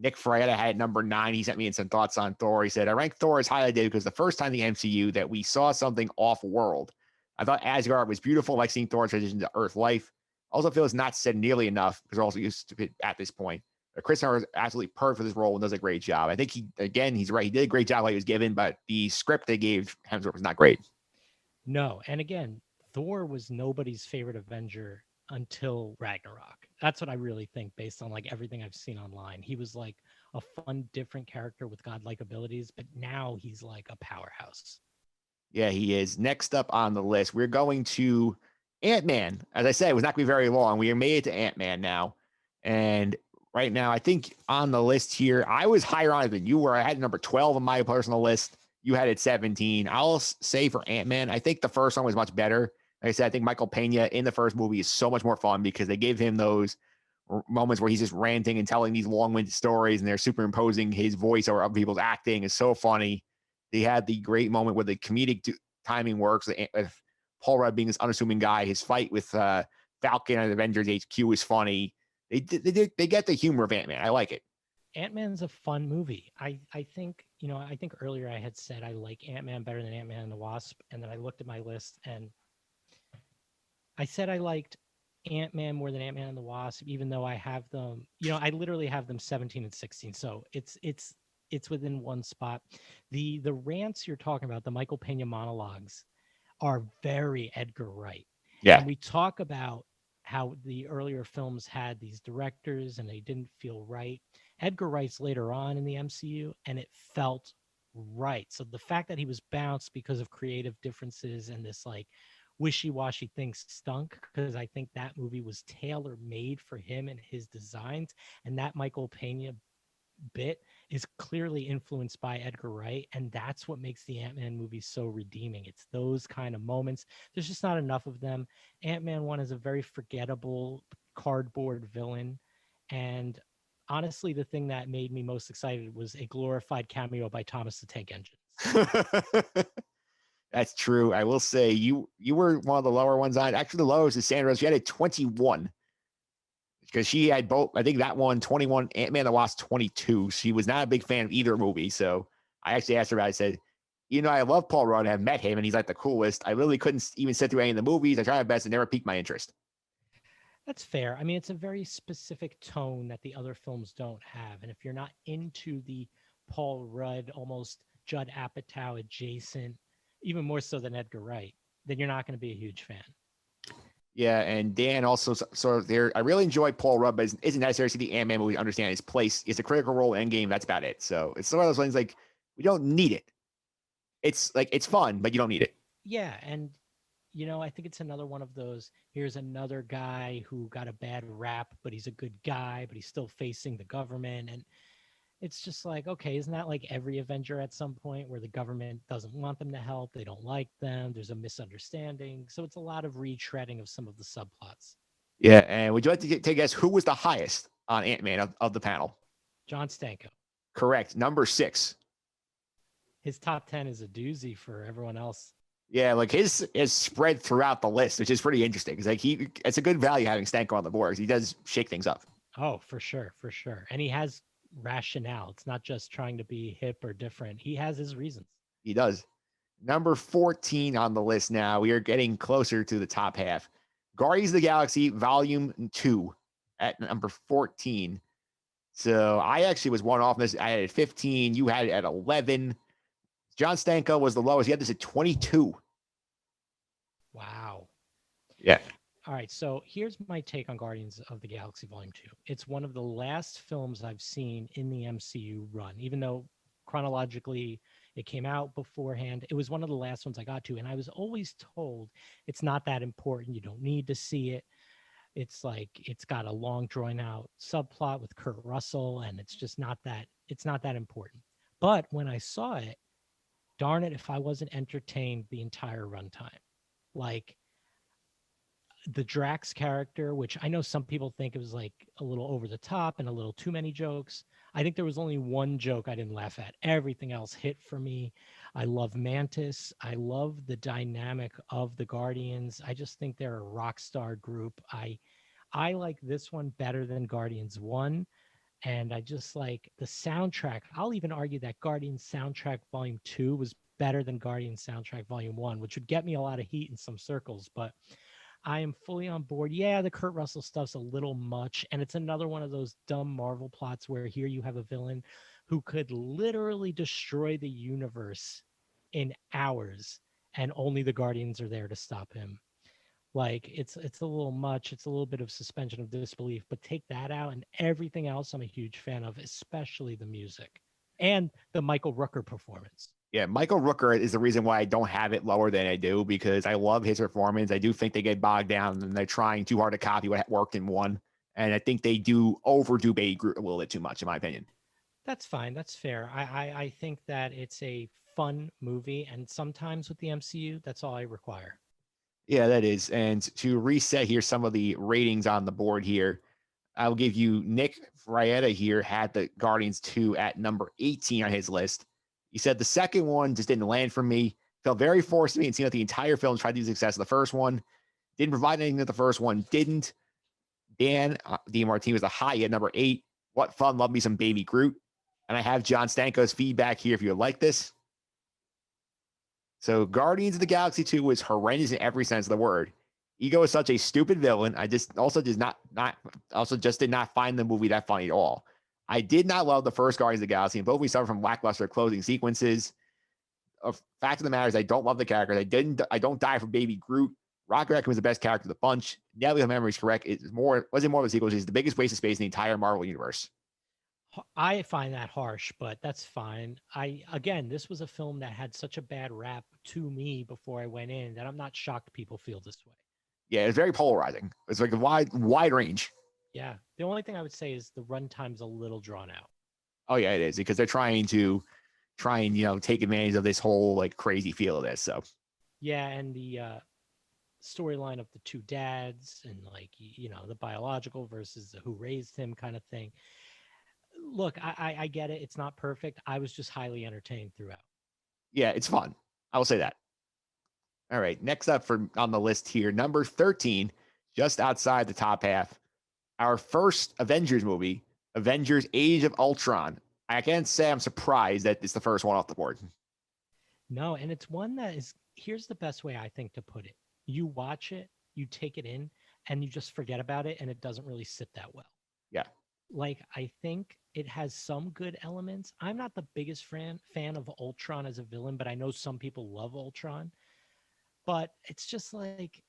Nick Frietta had it number 9. He sent me in some thoughts on Thor. He said, I ranked Thor as high as I did because the first time in the MCU that we saw something off-world. I thought Asgard was beautiful, like seeing Thor transition to Earth life. I also feel it's not said nearly enough because we're also used to it at this point. Chris Hemsworth is absolutely perfect for this role and does a great job. I think he's right. He did a great job while he was given, but the script they gave Hemsworth was not great. No, and again, Thor was nobody's favorite Avenger until Ragnarok. That's what I really think based on like everything I've seen online. He was like a fun, different character with godlike abilities, but now he's like a powerhouse. Yeah, he is. Next up on the list, we're going to Ant-Man. As I said, it was not going to be very long. We are made it to Ant-Man now. And right now, I think on the list here, I was higher on it than you were. I had number 12 on my personal list. You had it 17. I'll say for Ant-Man, I think the first one was much better. Like I said, I think Michael Pena in the first movie is so much more fun because they gave him those moments where he's just ranting and telling these long-winded stories, and they're superimposing his voice over other people's acting. Is so funny. They had the great moment where the comedic timing works with Paul Rudd being this unassuming guy. His fight with Falcon at Avengers HQ is funny. They get the humor of Ant-Man. I like it. Ant-Man's a fun movie. I think, I think earlier I had said I like Ant-Man better than Ant-Man and the Wasp. And then I looked at my list and I said I liked Ant-Man more than Ant-Man and the Wasp, even though I have them, I literally have them 17 and 16. So it's within one spot. The rants you're talking about, the Michael Pena monologues, are very Edgar Wright. Yeah. And we talk about how the earlier films had these directors and they didn't feel right. Edgar Wright's later on in the MCU and it felt right. So the fact that he was bounced because of creative differences and this like wishy-washy thing stunk, because I think that movie was tailor-made for him and his designs, and that Michael Pena bit is clearly influenced by Edgar Wright, and that's what makes the Ant-Man movie so redeeming. It's those kind of moments. There's just not enough of them. Ant-Man 1 is a very forgettable cardboard villain, and honestly, the thing that made me most excited was a glorified cameo by Thomas the Tank Engine. That's true. I will say you were one of the lower ones on. Actually, the lowest is Sandra. She had a 21 because she had both. I think that one 21, Ant-Man the Wasp 22. She was not a big fan of either movie. So I actually asked her about it. I said, I love Paul Rudd. I've met him and he's like the coolest. I really couldn't even sit through any of the movies. I tried my best and never piqued my interest. That's fair. I mean, it's a very specific tone that the other films don't have. And if you're not into the Paul Rudd, almost Judd Apatow adjacent, even more so than Edgar Wright, then you're not going to be a huge fan. Yeah, and Dan also sort of there. I really enjoy Paul Rudd, but isn't necessary to see the Ant-Man movie to understand his place. It's a critical role in Endgame. That's about it. So it's one of those things like we don't need it. It's like it's fun, but you don't need it. Yeah, and I think it's another one of those. Here's another guy who got a bad rap, but he's a good guy, but he's still facing the government, and it's just like, okay, isn't that like every Avenger at some point where the government doesn't want them to help? They don't like them. There's a misunderstanding. So it's a lot of retreading of some of the subplots. Yeah. And would you like to take a guess who was the highest on Ant-Man of the panel? John Stanko. Correct. Number 6. His top 10 is a doozy for everyone else. Yeah. Like his is spread throughout the list, which is pretty interesting. Because like it's a good value having Stanko on the board. He does shake things up. Oh, for sure. For sure. And he has rationale. It's not just trying to be hip or different. He has his reasons. He does. Number 14 on the list now. We are getting closer to the top half. Guardians of the Galaxy Volume 2 at number 14. So I actually was one off this. I had it at 15. You had it at 11. John Stanko was the lowest. He had this at 22. Wow. Yeah. All right, so here's my take on Guardians of the Galaxy Volume 2. It's one of the last films I've seen in the MCU run, even though chronologically it came out beforehand. It was one of the last ones I got to, and I was always told it's not that important. You don't need to see it. It's like it's got a long drawn out subplot with Kurt Russell, and it's not that important. But when I saw it, darn it if I wasn't entertained the entire runtime. Like the Drax character, which I know some people think it was like a little over the top and a little too many jokes. I think there was only one joke I didn't laugh at. Everything else hit for me. I love Mantis. I love the dynamic of the Guardians. I just think they're a rock star group. I like this one better than Guardians 1. And I just like the soundtrack. I'll even argue that Guardians soundtrack volume 2 was better than Guardians soundtrack volume 1, which would get me a lot of heat in some circles, but I am fully on board. Yeah, the Kurt Russell stuff's a little much. And it's another one of those dumb Marvel plots where here you have a villain who could literally destroy the universe in hours, and only the Guardians are there to stop him. Like it's a little much. It's a little bit of suspension of disbelief, but take that out and everything else I'm a huge fan of, especially the music and the Michael Rooker performance. Yeah, Michael Rooker is the reason why I don't have it lower than I do, because I love his performance. I do think they get bogged down and they're trying too hard to copy what worked in one. And I think they do overdo Baby Groot a little bit too much, in my opinion. That's fine. That's fair. I think that it's a fun movie, and sometimes with the MCU, that's all I require. Yeah, that is. And to reset here some of the ratings on the board here, I'll give you Nick Frietta here had the Guardians 2 at number 18 on his list. He said the second one just didn't land for me. Felt very forced to me and seemed like the entire film tried to do success of the first one. Didn't provide anything that the first one didn't. Dan DiMartini was the high at number 8. What fun. Love me some Baby Groot. And I have John Stanko's feedback here if you would like this. So Guardians of the Galaxy 2 was horrendous in every sense of the word. Ego is such a stupid villain. I just also just did not find the movie that funny at all. I did not love the first Guardians of the Galaxy, and both we suffer from lackluster closing sequences. A fact of the matter is, I don't love the characters. I don't die for Baby Groot. Rocket Raccoon was the best character of the bunch. Nelly, if memory is correct, wasn't more of a sequel. It's the biggest waste of space in the entire Marvel universe. I find that harsh, but that's fine. Again, this was a film that had such a bad rap to me before I went in that I'm not shocked people feel this way. Yeah, it's very polarizing. It's like a wide range. Yeah. The only thing I would say is the runtime's a little drawn out. Oh yeah, it is, because they're trying and take advantage of this whole like crazy feel of this. So yeah, and the storyline of the two dads and like the biological versus the who raised him kind of thing. Look, I get it. It's not perfect. I was just highly entertained throughout. Yeah, it's fun. I will say that. All right, next up on the list here, number 13, just outside the top half, our first Avengers movie, Avengers Age of Ultron. I can't say I'm surprised that it's the first one off the board. No, and it's one that is, here's the best way I think to put it. You watch it, you take it in, and you just forget about it, and it doesn't really sit that well. Yeah. Like, I think it has some good elements. I'm not the biggest fan of Ultron as a villain, but I know some people love Ultron. But it's just like,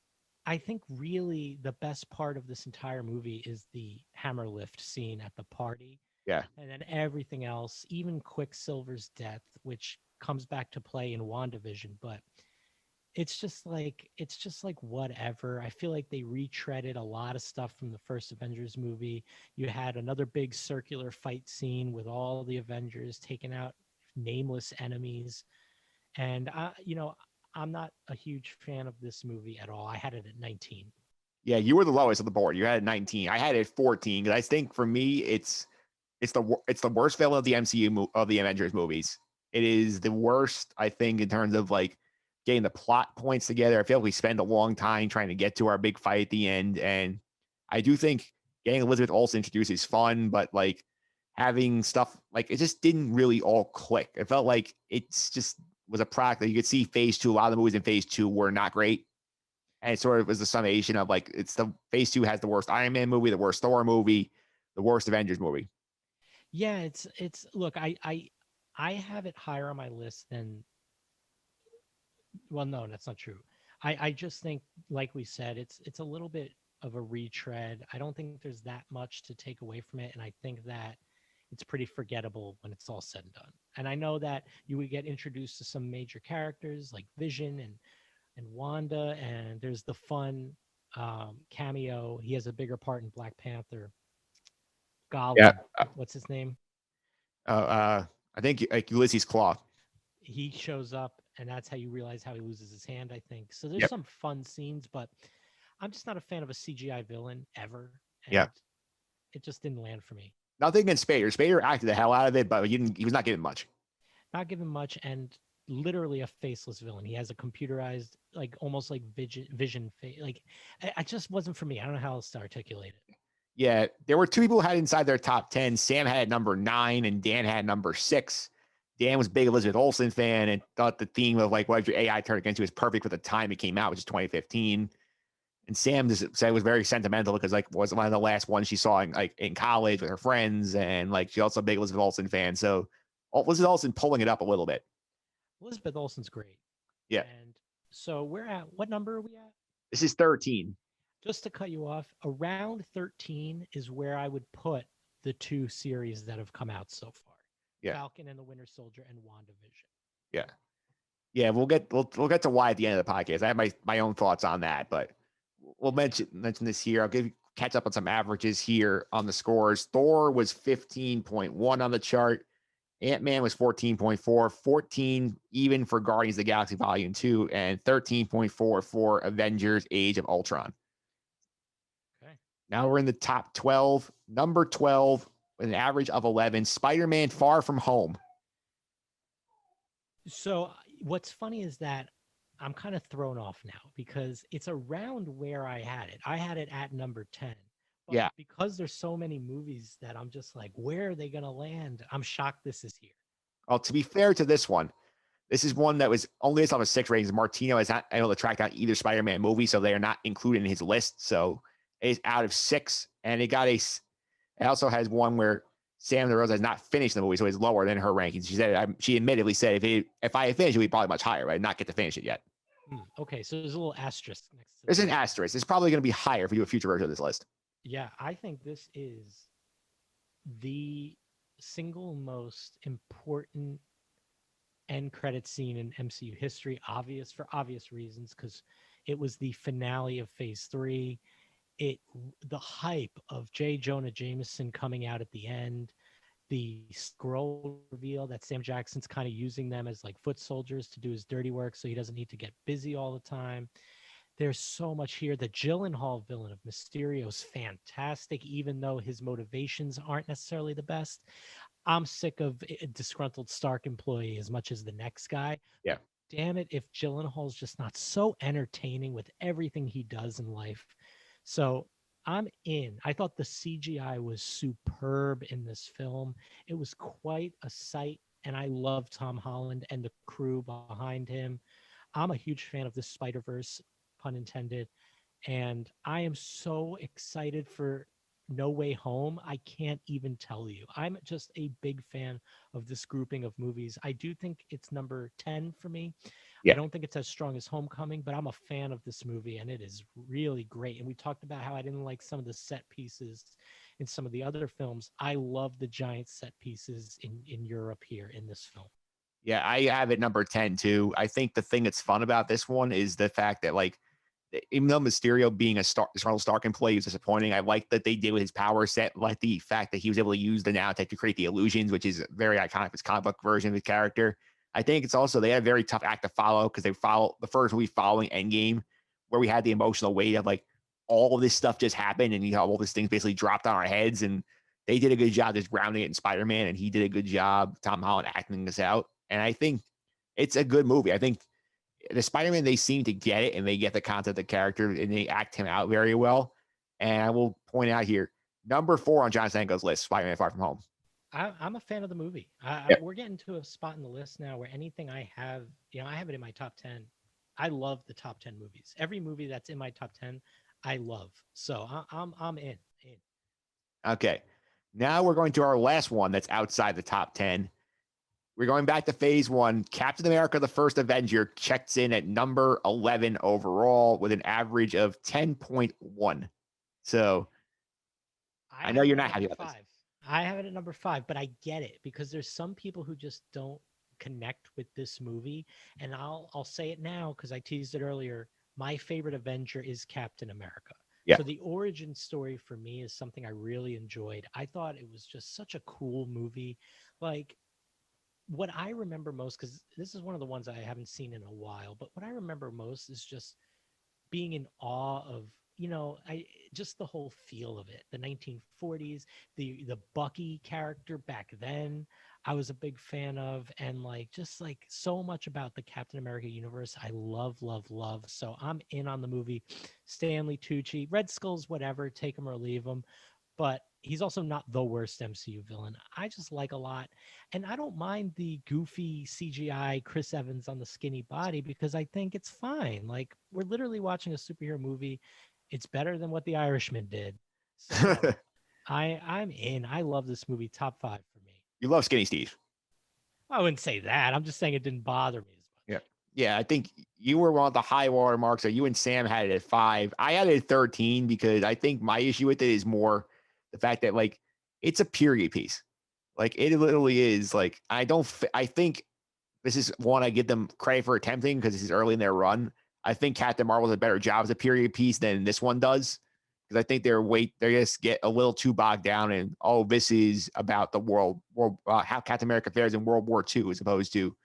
I think really the best part of this entire movie is the hammer lift scene at the party. Yeah. And then everything else, even Quicksilver's death, which comes back to play in WandaVision, but it's just like whatever. I feel like they retreaded a lot of stuff from the first Avengers movie. You had another big circular fight scene with all the Avengers taking out nameless enemies. And I'm not a huge fan of this movie at all. I had it at 19. Yeah, you were the lowest of the board. You had it 19. I had it 14 because I think for me it's the worst villain of the MCU of the Avengers movies. It is the worst, I think, in terms of like getting the plot points together. I feel like we spend a long time trying to get to our big fight at the end, and I do think getting Elizabeth Olsen introduced is fun, but like having stuff like it just didn't really all click. It felt like it's just was a product that you could see phase 2. A lot of the movies in phase 2 were not great. And it sort of was the summation of like, it's the phase 2 has the worst Iron Man movie, the worst Thor movie, the worst Avengers movie. Yeah, it's look, I have it higher on my list than, well, no, that's not true. I just think, like we said, it's a little bit of a retread. I don't think there's that much to take away from it, and I think that it's pretty forgettable when it's all said and done. And I know that you would get introduced to some major characters like Vision and Wanda, and there's the fun cameo. He has a bigger part in Black Panther. Yeah. Gollum, what's his name? I think like Ulysses Claw. He shows up, and that's how you realize how he loses his hand, I think. So there's Yep. some fun scenes, but I'm just not a fan of a CGI villain ever, Yeah. and it just didn't land for me. Nothing against Spader. Spader acted the hell out of it, but he was not given much. Not given much, and literally a faceless villain. He has a computerized, like almost like vision face. Like, I just wasn't for me. I don't know how else to articulate it. Yeah, there were two people who had inside their top 10. Sam had number 9 and Dan had number 6. Dan was a big Elizabeth Olsen fan and thought the theme of like what if your AI turned against you was perfect for the time it came out, which is 2015. And Sam just said it was very sentimental because like was one of the last ones she saw in college with her friends, and like she's also a big Elizabeth Olsen fan. So Elizabeth Olsen pulling it up a little bit. Elizabeth Olsen's great. Yeah, And so we're at, what number are we at? this is 13. Just to cut you off, around 13 is where I would put the two series that have come out so far. Yeah, Falcon and the Winter Soldier and WandaVision. yeah, yeah. We'll get to why at the end of the podcast. I have my own thoughts on that, but we'll mention this here. I'll catch up on some averages here on the scores. Thor was 15.1 on the chart. Ant-Man was 14.4, 14 even for Guardians of the Galaxy Volume 2, and 13.4 for Avengers Age of Ultron. Okay. Now we're in the top 12. Number 12, with an average of 11, Spider-Man Far From Home. So what's funny is that I'm kind of thrown off now because it's around where I had it. I had it at number 10. But Yeah. because there's so many movies that I'm just like, where are they going to land? I'm shocked this is here. Well, to be fair to this one, this is one that was only based on a 6 ratings. Martino is not able to track down either Spider-Man movie, so they are not included in his list. So it is out of 6, and it also has one where Sam DeRosa has not finished the movie, so it's lower than her rankings. She admittedly said if I had finished, it would be probably much higher, but not get to finish it yet. Okay, so there's a little asterisk next to There's an asterisk. It's probably going to be higher if you do a future version of this list. Yeah, I think this is the single most important end credit scene in MCU history, for obvious reasons, because it was the finale of Phase 3. The hype of J. Jonah Jameson coming out at the end, the scroll reveal that Sam Jackson's kind of using them as like foot soldiers to do his dirty work so he doesn't need to get busy all the time. There's so much here. The Gyllenhaal villain of Mysterio is fantastic, even though his motivations aren't necessarily the best. I'm sick of a disgruntled Stark employee as much as the next guy. Yeah. Damn it, if Gyllenhaal's just not so entertaining with everything he does in life. So I'm in. I thought the CGI was superb in this film. It was quite a sight, and I love Tom Holland and the crew behind him. I'm a huge fan of the Spider-Verse, pun intended, and I am so excited for No Way Home. I can't even tell you. I'm just a big fan of this grouping of movies. I do think it's number 10 for me. I Yeah. don't think it's as strong as Homecoming, but I'm a fan of this movie and it is really great. And we talked about how I didn't like some of the set pieces in some of the other films. I love the giant set pieces in Europe here in this film. Yeah, I have it number 10 too. I think the thing that's fun about this one is the fact that like even though Mysterio being a Ronald Stark employee was disappointing, I like that they did with his power set, like the fact that he was able to use the nanotech to create the illusions, which is very iconic of his comic book version of his character. I think it's also they had a very tough act to follow because they follow the first movie following Endgame, where we had the emotional weight of like all of this stuff just happened and all these things basically dropped on our heads. And they did a good job just grounding it in Spider-Man, and he did a good job, Tom Holland, acting this out. And I think it's a good movie. I think the Spider-Man, they seem to get it and they get the concept of the character and they act him out very well. And I will point out here, number 4 on John Sanko's list, Spider-Man Far From Home. I'm a fan of the movie. Yep. We're getting to a spot in the list now where anything I have, I have it in my top 10. I love the top 10 movies. Every movie that's in my top 10, I love. So I'm in. Okay. Now we're going to our last one that's outside the top 10. We're going back to phase one. Captain America, the first Avenger, checks in at number 11 overall with an average of 10.1. So I know have you're it at not happy number about this. 5. I have it at number 5, but I get it because there's some people who just don't connect with this movie. And I'll say it now because I teased it earlier. My favorite Avenger is Captain America. Yeah. So the origin story for me is something I really enjoyed. I thought it was just such a cool movie. Like what I remember most, because this is one of the ones I haven't seen in a while, but what I remember most is just being in awe of, I just the whole feel of it, the 1940s, the Bucky character back then I was a big fan of, and like just like so much about the Captain America universe I love. So I'm in on the movie. Stanley Tucci, Red Skull's whatever, take him or leave him, but he's also not the worst MCU villain. I just like a lot. And I don't mind the goofy CGI Chris Evans on the skinny body because I think it's fine. Like, we're literally watching a superhero movie. It's better than what The Irishman did. So I'm in. I love this movie. Top 5 for me. You love Skinny Steve. I wouldn't say that. I'm just saying it didn't bother me as Yeah. much. Yeah. I think you were one of the high water marks. So you and Sam had it at 5. I had it at 13 because I think my issue with it is more the fact that, like, it's a period piece. Like, it literally is. Like, I think this is one I give them credit for attempting because this is early in their run. I think Captain Marvel does a better job as a period piece than this one does, because I think they just get a little too bogged down in, oh, this is about the world how Captain America fares in World War II, as opposed to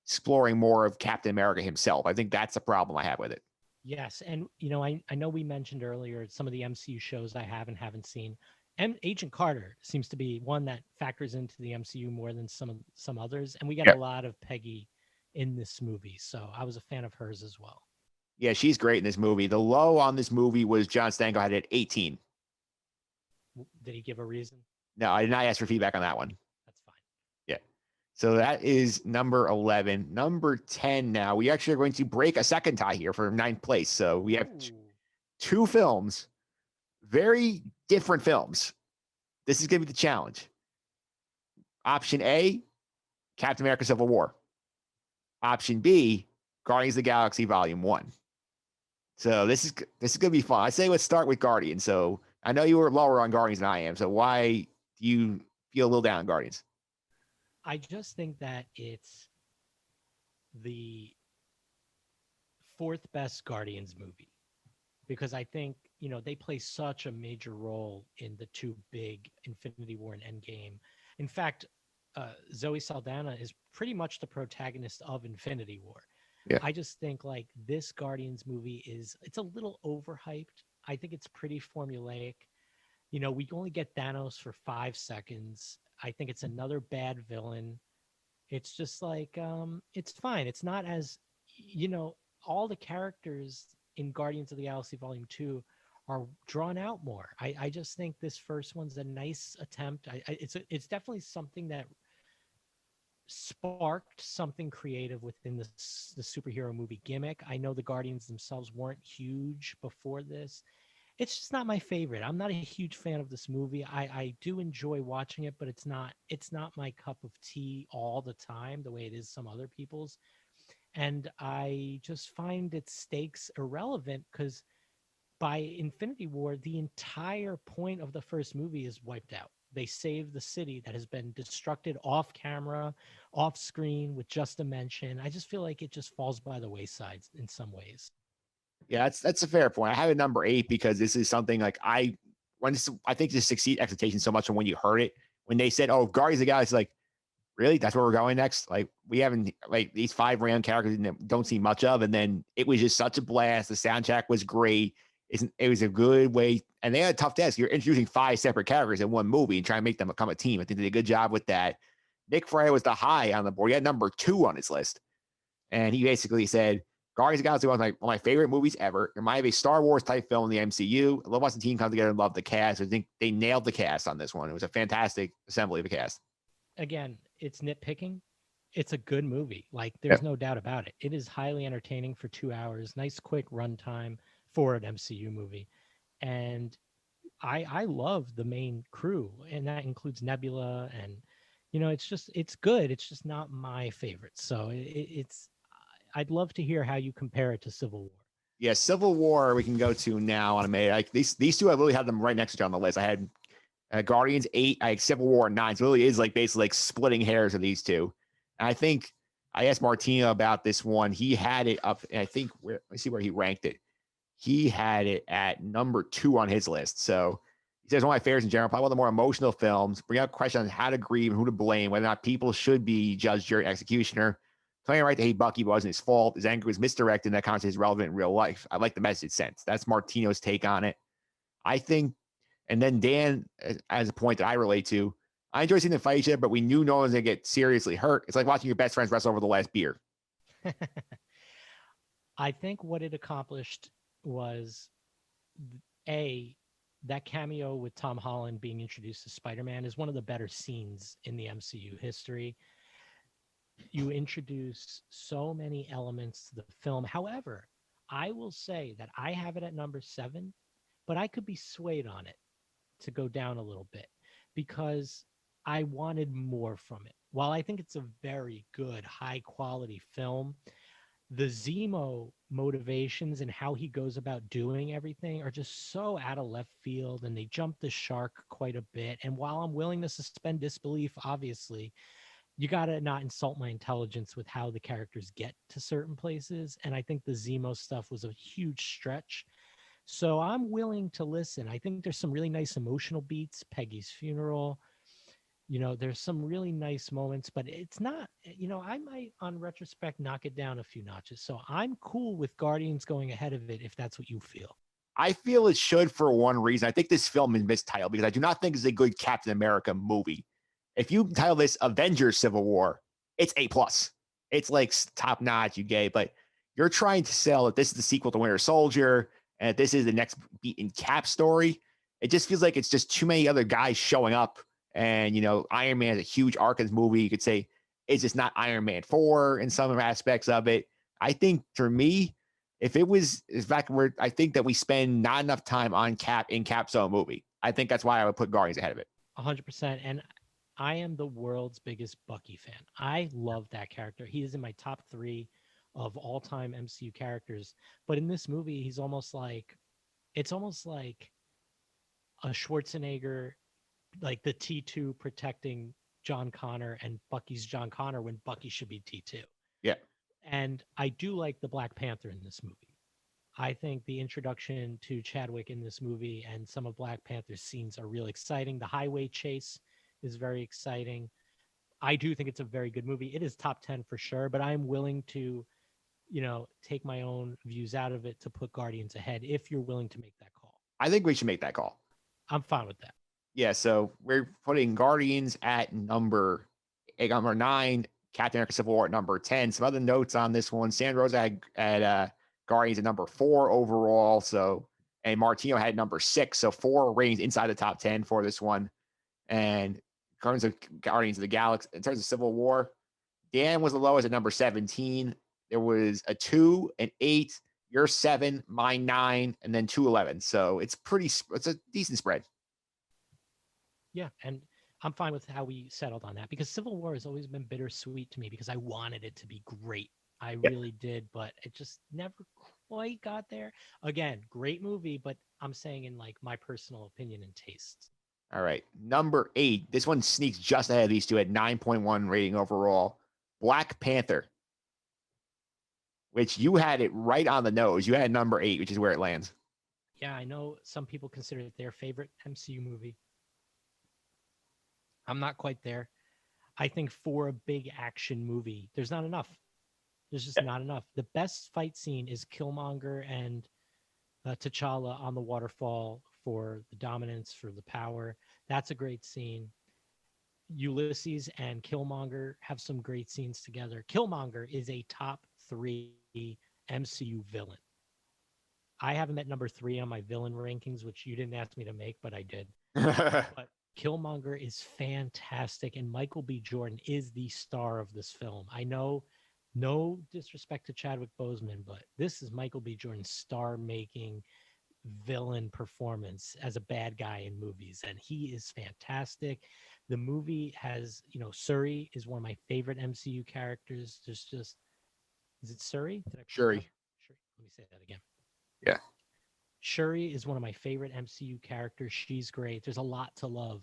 exploring more of Captain America himself. I think that's the problem I have with it. Yes, and I know we mentioned earlier some of the MCU shows I haven't seen. And Agent Carter seems to be one that factors into the MCU more than some others, and we get Yeah. a lot of Peggy in this movie, so I was a fan of hers as well. Yeah, she's great in this movie. The low on this movie was John Stanko had it at 18. Did he give a reason? No, I did not ask for feedback on that one. That's fine. Yeah. So that is number 11. Number 10 now. We actually are going to break a second tie here for ninth place. So we have two films, very different films. This is going to be the challenge. Option A, Captain America Civil War. Option B, Guardians of the Galaxy Volume 1. So this is going to be fun. I say let's start with Guardians. So I know you were lower on Guardians than I am. So why do you feel a little down on Guardians? I just think that it's the fourth best Guardians movie because I think, they play such a major role in the two big Infinity War and Endgame. In fact, Zoe Saldana is pretty much the protagonist of Infinity War. Yeah. I just think like this Guardians movie it's a little overhyped. I think it's pretty formulaic. We only get Thanos for 5 seconds. I think it's another bad villain. It's just like it's fine. It's not as all the characters in Guardians of the Galaxy Volume 2 are drawn out more. I just think this first one's a nice attempt. It's definitely something that sparked something creative within the superhero movie gimmick. I know the Guardians themselves weren't huge before this. It's just not my favorite. I'm not a huge fan of this movie. I do enjoy watching it, but it's not my cup of tea all the time the way it is some other people's. And I just find its stakes irrelevant because by Infinity War, the entire point of the first movie is wiped out. They save the city that has been destructed off camera, off screen with just a mention. I just feel like it just falls by the wayside in some ways. Yeah, that's a fair point. I have it number 8 because this is something like I think this succeed expectations so much from when you heard it. When they said, "Oh, Guardians of the Galaxy," like, really? That's where we're going next? Like, we haven't, like, these 5 random characters don't see much of, and then it was just such a blast. The soundtrack was great. It was a good way, and they had a tough task. You're introducing 5 separate characters in one movie and trying to make them become a team. I think they did a good job with that. Nick Frey was the high on the board. He had number 2 on his list, and he basically said, Guardians of the Galaxy was one of my favorite movies ever. It might be a Star Wars type film in the MCU. I love watching the team come together and love the cast. I think they nailed the cast on this one. It was a fantastic assembly of a cast. Again, it's nitpicking. It's a good movie. Like, there's no doubt about it. It is highly entertaining for 2 hours. Nice, quick runtime for an MCU movie. And I love the main crew, and that includes Nebula, and it's good. It's just not my favorite. So it's I'd love to hear how you compare it to Civil War. Yeah, Civil War we can go to now on a May. Like these two, I really had them right next to each other on the list. I had Guardians 8, I had Civil War 9. So it really is like basically like splitting hairs of these two. And I think I asked Martino about this one. He had it up, and I think let me see where he ranked it. He had it at number 2 on his list. So he says one of my favorites in general, probably one of the more emotional films. Bring up questions on how to grieve and who to blame, whether or not people should be judge, jury, executioner. Telling right to hate Bucky wasn't his fault. His anger was misdirected, and that concept is relevant in real life. I like the message sense. That's Martino's take on it. I think, and then Dan, as a point that I relate to, I enjoy seeing them fight each other, but we knew no one's gonna get seriously hurt. It's like watching your best friends wrestle over the last beer. I think what it accomplished was a that cameo with Tom Holland being introduced to Spider-Man is one of the better scenes in the MCU history. You introduce so many elements to the film. However, I will say that I have it at number 7, but I could be swayed on it to go down a little bit because I wanted more from it. While I think it's a very good, high quality film, the Zemo motivations and how he goes about doing everything are just so out of left field, and they jump the shark quite a bit. And while I'm willing to suspend disbelief, obviously, you got to not insult my intelligence with how the characters get to certain places. And I think the Zemo stuff was a huge stretch. So I'm willing to listen. I think there's some really nice emotional beats, Peggy's funeral. There's some really nice moments, but it's not, I might on retrospect knock it down a few notches. So I'm cool with Guardians going ahead of it if that's what you feel. I feel it should for one reason. I think this film is mistitled because I do not think it's a good Captain America movie. If you title this Avengers Civil War, it's A+. It's like top notch, you gay, but you're trying to sell that this is the sequel to Winter Soldier and that this is the next beaten Cap story. It just feels like it's just too many other guys showing up. And, Iron Man is a huge arc in this movie. You could say it's just not Iron Man 4 in some aspects of it. I think for me, if it was, in fact, I think that we spend not enough time on Cap in Cap's own movie. I think that's why I would put Guardians ahead of it. 100%. And I am the world's biggest Bucky fan. I love that character. He is in my top 3 of all-time MCU characters. But in this movie, it's almost like a Schwarzenegger, like the T2 protecting John Connor, and Bucky's John Connor when Bucky should be T2. Yeah. And I do like the Black Panther in this movie. I think the introduction to Chadwick in this movie and some of Black Panther's scenes are really exciting. The highway chase is very exciting. I do think it's a very good movie. It is top 10 for sure, but I'm willing to, take my own views out of it to put Guardians ahead if you're willing to make that call. I think we should make that call. I'm fine with that. Yeah, so we're putting Guardians at number 9, Captain America Civil War at number 10. Some other notes on this one. Sandra Rosa had Guardians at number 4 overall. So, and Martino had number 6. So 4 ratings inside the top 10 for this one. And in terms of Guardians of the Galaxy, in terms of Civil War, Dan was the lowest at number 17. There was a 2, an 8, your 7, mine 9, and then 2 11. So it's a decent spread. Yeah, and I'm fine with how we settled on that because Civil War has always been bittersweet to me because I wanted it to be great. I really did, but it just never quite got there. Again, great movie, but I'm saying in like my personal opinion and taste. All right, number 8. This one sneaks just ahead of these two at 9.1 rating overall. Black Panther, which you had it right on the nose. You had number 8, which is where it lands. Yeah, I know some people consider it their favorite MCU movie. I'm not quite there. I think for a big action movie, there's not enough. There's just not enough. The best fight scene is Killmonger and T'Challa on the waterfall for the dominance, for the power. That's a great scene. Ulysses and Killmonger have some great scenes together. Killmonger is a top 3 MCU villain. I have him at number 3 on my villain rankings, which you didn't ask me to make, but I did. But Killmonger is fantastic, and Michael B. Jordan is the star of this film. I know, no disrespect to Chadwick Boseman, but this is Michael B. Jordan's star-making villain performance as a bad guy in movies, and he is fantastic. The movie has, Suri is one of my favorite MCU characters. There's just, is it Suri? Did I pronounce Shuri. Shuri? Let me say that again. Yeah. Shuri is one of my favorite MCU characters. She's great. There's a lot to love.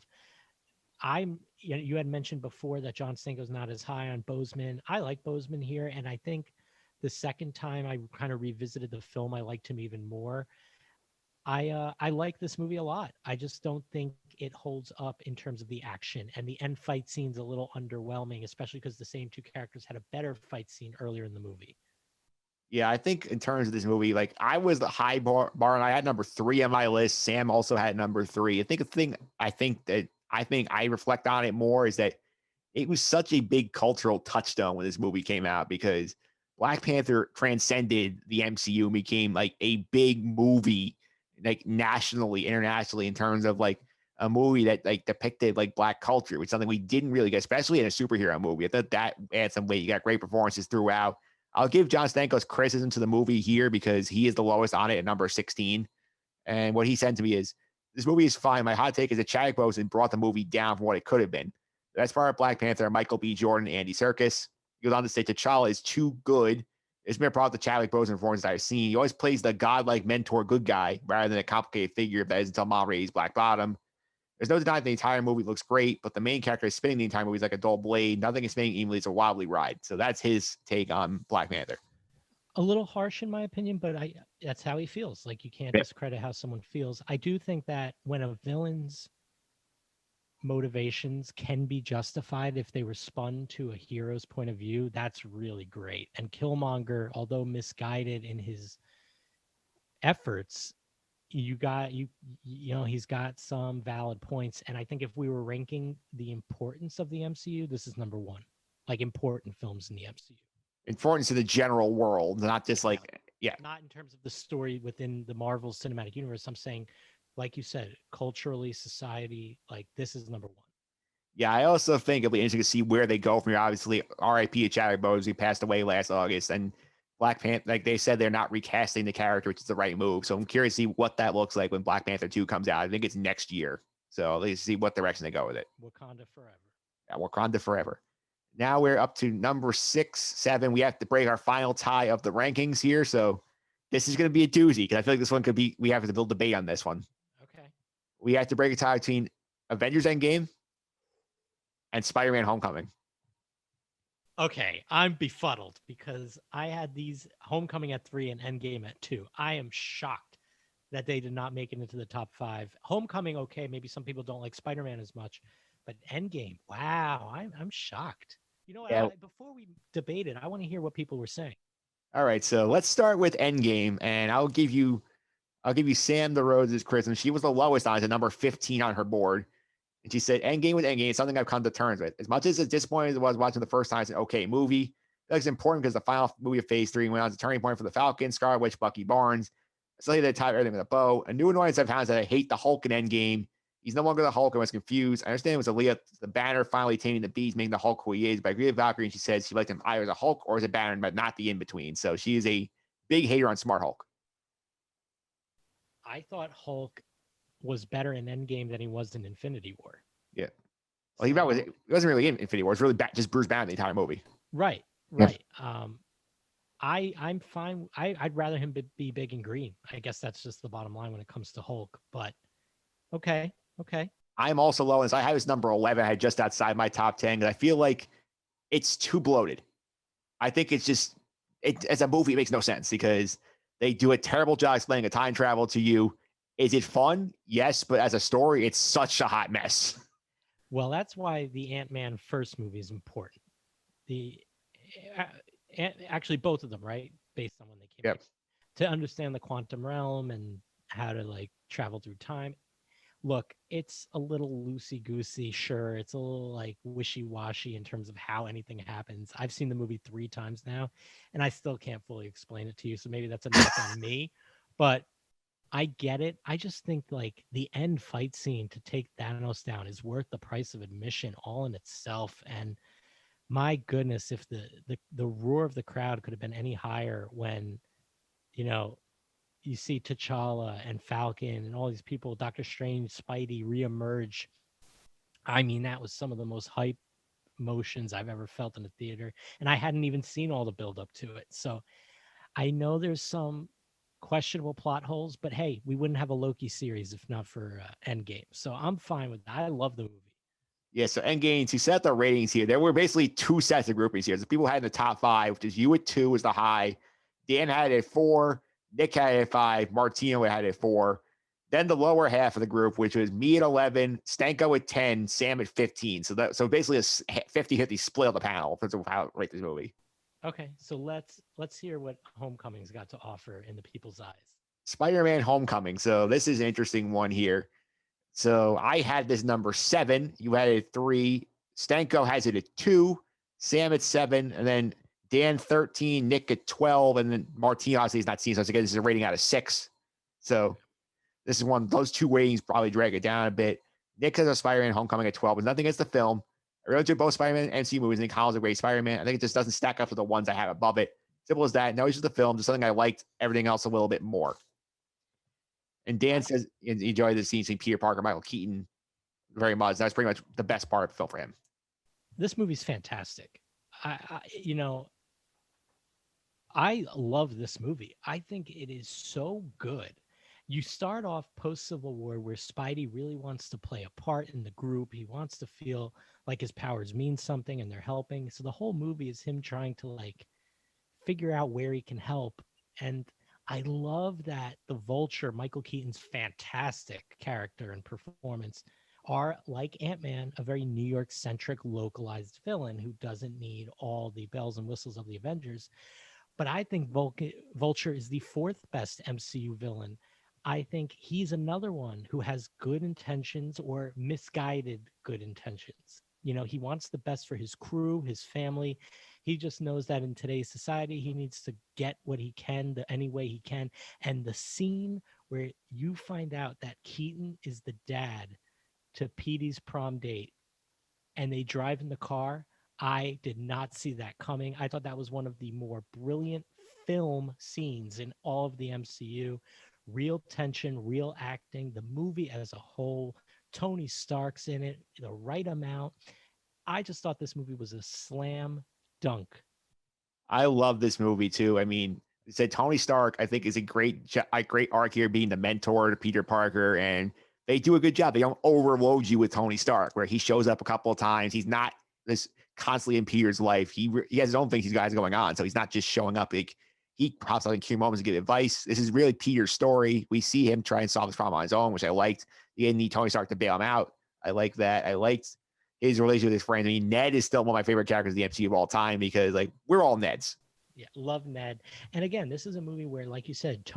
You had mentioned before that John Stanko's not as high on Boseman. I like Boseman here, and I think the second time I kind of revisited the film, I liked him even more. I like this movie a lot. I just don't think it holds up in terms of the action, and the end fight scene's a little underwhelming, especially because the same two characters had a better fight scene earlier in the movie. Yeah, I think in terms of this movie, like I was the high bar and I had number 3 on my list. Sam also had number 3. I think the thing I think I reflect on it more is that it was such a big cultural touchstone when this movie came out because Black Panther transcended the MCU and became like a big movie, like nationally, internationally, in terms of like a movie that like depicted like Black culture, which is something we didn't really get, especially in a superhero movie. I thought that adds some weight. You got great performances throughout. I'll give John Stanko's criticism to the movie here because he is the lowest on it at number 16. And what he said to me is, this movie is fine. My hot take is that Chadwick Boseman brought the movie down from what it could have been. The best part of Black Panther, Michael B. Jordan, and Andy Serkis. He goes on to say T'Challa is too good. It's been a problem with the Chadwick Boseman performance I've seen. He always plays the godlike mentor good guy rather than a complicated figure that isn't until Mom raised Black Bottom. There's no denying the entire movie looks great, but the main character is spinning the entire movie like a dull blade. Nothing is spinning evenly. It's a wobbly ride. So that's his take on Black Panther. A little harsh in my opinion, but that's how he feels. Like, you can't discredit how someone feels. I do think that when a villain's motivations can be justified if they were spun to a hero's point of view, that's really great. And Killmonger, although misguided in his efforts, he's got some valid points. And I think if we were ranking the importance of the MCU, this is number 1, like important films in the MCU. Importance to the general world, not just like, yeah. Not in terms of the story within the Marvel Cinematic Universe. I'm saying, like you said, culturally, society, like this is number 1. Yeah, I also think it'll be interesting to see where they go from here. Obviously, R.I.P. to Chadwick Boseman, who passed away last August, and Black Panther, like they said, they're not recasting the character, which is the right move. So I'm curious to see what that looks like when Black Panther 2 comes out. I think it's next year. So let's see what direction they go with it. Wakanda forever. Yeah, Wakanda forever. Now we're up to number 6, 7. We have to break our final tie of the rankings here. So this is going to be a doozy because I feel like this one could be, we have to build debate on this one. Okay. We have to break a tie between Avengers Endgame and Spider-Man Homecoming. Okay, I'm befuddled because I had these Homecoming at 3 and Endgame at 2. I am shocked that they did not make it into the top 5. Homecoming, okay, maybe some people don't like Spider-Man as much, but Endgame, wow, I'm shocked. You know what? Yeah. Before we debate it, I want to hear what people were saying. All right, so let's start with Endgame, and I'll give you Sam the Roses criticism. She was the lowest on it, number 15 on her board. And she said, Endgame with Endgame is something I've come to terms with. As much as disappointing as it was watching the first time, it's an okay movie. It's important because the final movie of Phase 3 went on as a turning point for the Falcon, Scarlet Witch, Bucky Barnes. It's like they tied everything with a bow. A new annoyance I've had is that I hate the Hulk in Endgame. He's no longer the Hulk. I was confused. I understand it was Aaliyah, the Banner finally taming the beast, making the Hulk who he is. But I agree with Valkyrie, and she said she liked him either as a Hulk or as a Banner, but not the in-between. So she is a big hater on Smart Hulk. I thought Hulk was better in Endgame than he was in Infinity War. Yeah. Well, he wasn't really in Infinity War. It was really just Bruce Banner the entire movie. Right. Yeah. I'm fine. I'd rather him be big and green. I guess that's just the bottom line when it comes to Hulk. But okay. I'm also low, as I have his number 11. I had just outside my top 10 because I feel like it's too bloated. I think it's just as a movie, it makes no sense because they do a terrible job explaining a time travel to you. Is it fun? Yes, but as a story, it's such a hot mess. Well, that's why the Ant-Man first movie is important. Actually, both of them, right? Based on when they came out. To understand the quantum realm and how to like travel through time. Look, it's a little loosey-goosey, sure. It's a little like wishy-washy in terms of how anything happens. I've seen the movie 3 times now, and I still can't fully explain it to you. So maybe that's a knock on me. But I get it. I just think like the end fight scene to take Thanos down is worth the price of admission all in itself. And my goodness, if the roar of the crowd could have been any higher when, you see T'Challa and Falcon and all these people, Doctor Strange, Spidey reemerge. I mean, that was some of the most hype emotions I've ever felt in a theater, and I hadn't even seen all the build up to it. So I know there's some questionable plot holes, but hey, we wouldn't have a Loki series if not for Endgame. So I'm fine with that. I love the movie. Yeah, so Endgame, to set the ratings here, there were basically two sets of groupings here. So people had in the top five, which is you at 2 was the high. Dan had it at 4. Nick had it at 5. Martino had it at 4. Then the lower half of the group, which was me at 11, Stanko at 10, Sam at 15. So basically a 50-50 split of the panel for how to rate this movie. Okay, so let's hear what Homecoming's got to offer in the people's eyes. Spider-Man Homecoming. So this is an interesting one here. So I had this number 7. You had it at 3. Stanko has it at 2. Sam at 7. And then Dan 13. Nick at 12. And then Martino obviously is not seen. So again, this is a rating out of 6. So this is one. Those two ratings probably drag it down a bit. Nick has a Spider-Man Homecoming at 12. But nothing against the film. I really enjoy both Spider-Man and MCU movies. I think Holland's a great Spider-Man. I think it just doesn't stack up to the ones I have above it. Simple as that. No, it's just the film. Just something I liked. Everything else a little bit more. And Dan says he enjoyed the scene seeing Peter Parker, Michael Keaton very much. That's pretty much the best part of the film for him. This movie's fantastic. I love this movie. I think it is so good. You start off post Civil War where Spidey really wants to play a part in the group. He wants to feel like his powers mean something and they're helping. So the whole movie is him trying to like figure out where he can help. And I love that the Vulture, Michael Keaton's fantastic character and performance, are like Ant-Man, a very New York centric localized villain who doesn't need all the bells and whistles of the Avengers. But I think Vulture is the fourth best MCU villain. I think he's another one who has good intentions or misguided good intentions. You know, he wants the best for his crew, his family. He just knows that in today's society, he needs to get what he can any way he can. And the scene where you find out that Keaton is the dad to Petey's prom date and they drive in the car, I did not see that coming. I thought that was one of the more brilliant film scenes in all of the MCU. Real tension, real acting, the movie as a whole. Tony Stark's in it, the right amount. I just thought this movie was a slam dunk. I love this movie too. I mean, said Tony Stark, I think, is a great arc here, being the mentor to Peter Parker, and they do a good job. They don't overload you with Tony Stark, where he shows up a couple of times. He's not this constantly in Peter's life. He has his own things he's got going on, so he's not just showing up. Like, he pops out in key moments to give advice. This is really Peter's story. We see him try and solve this problem on his own, which I liked. He didn't need Tony Stark to bail him out. I like that. I liked his relationship with his friends. I mean, Ned is still one of my favorite characters in the MCU of all time because, like, we're all Neds. Yeah, love Ned. And again, this is a movie where, like you said,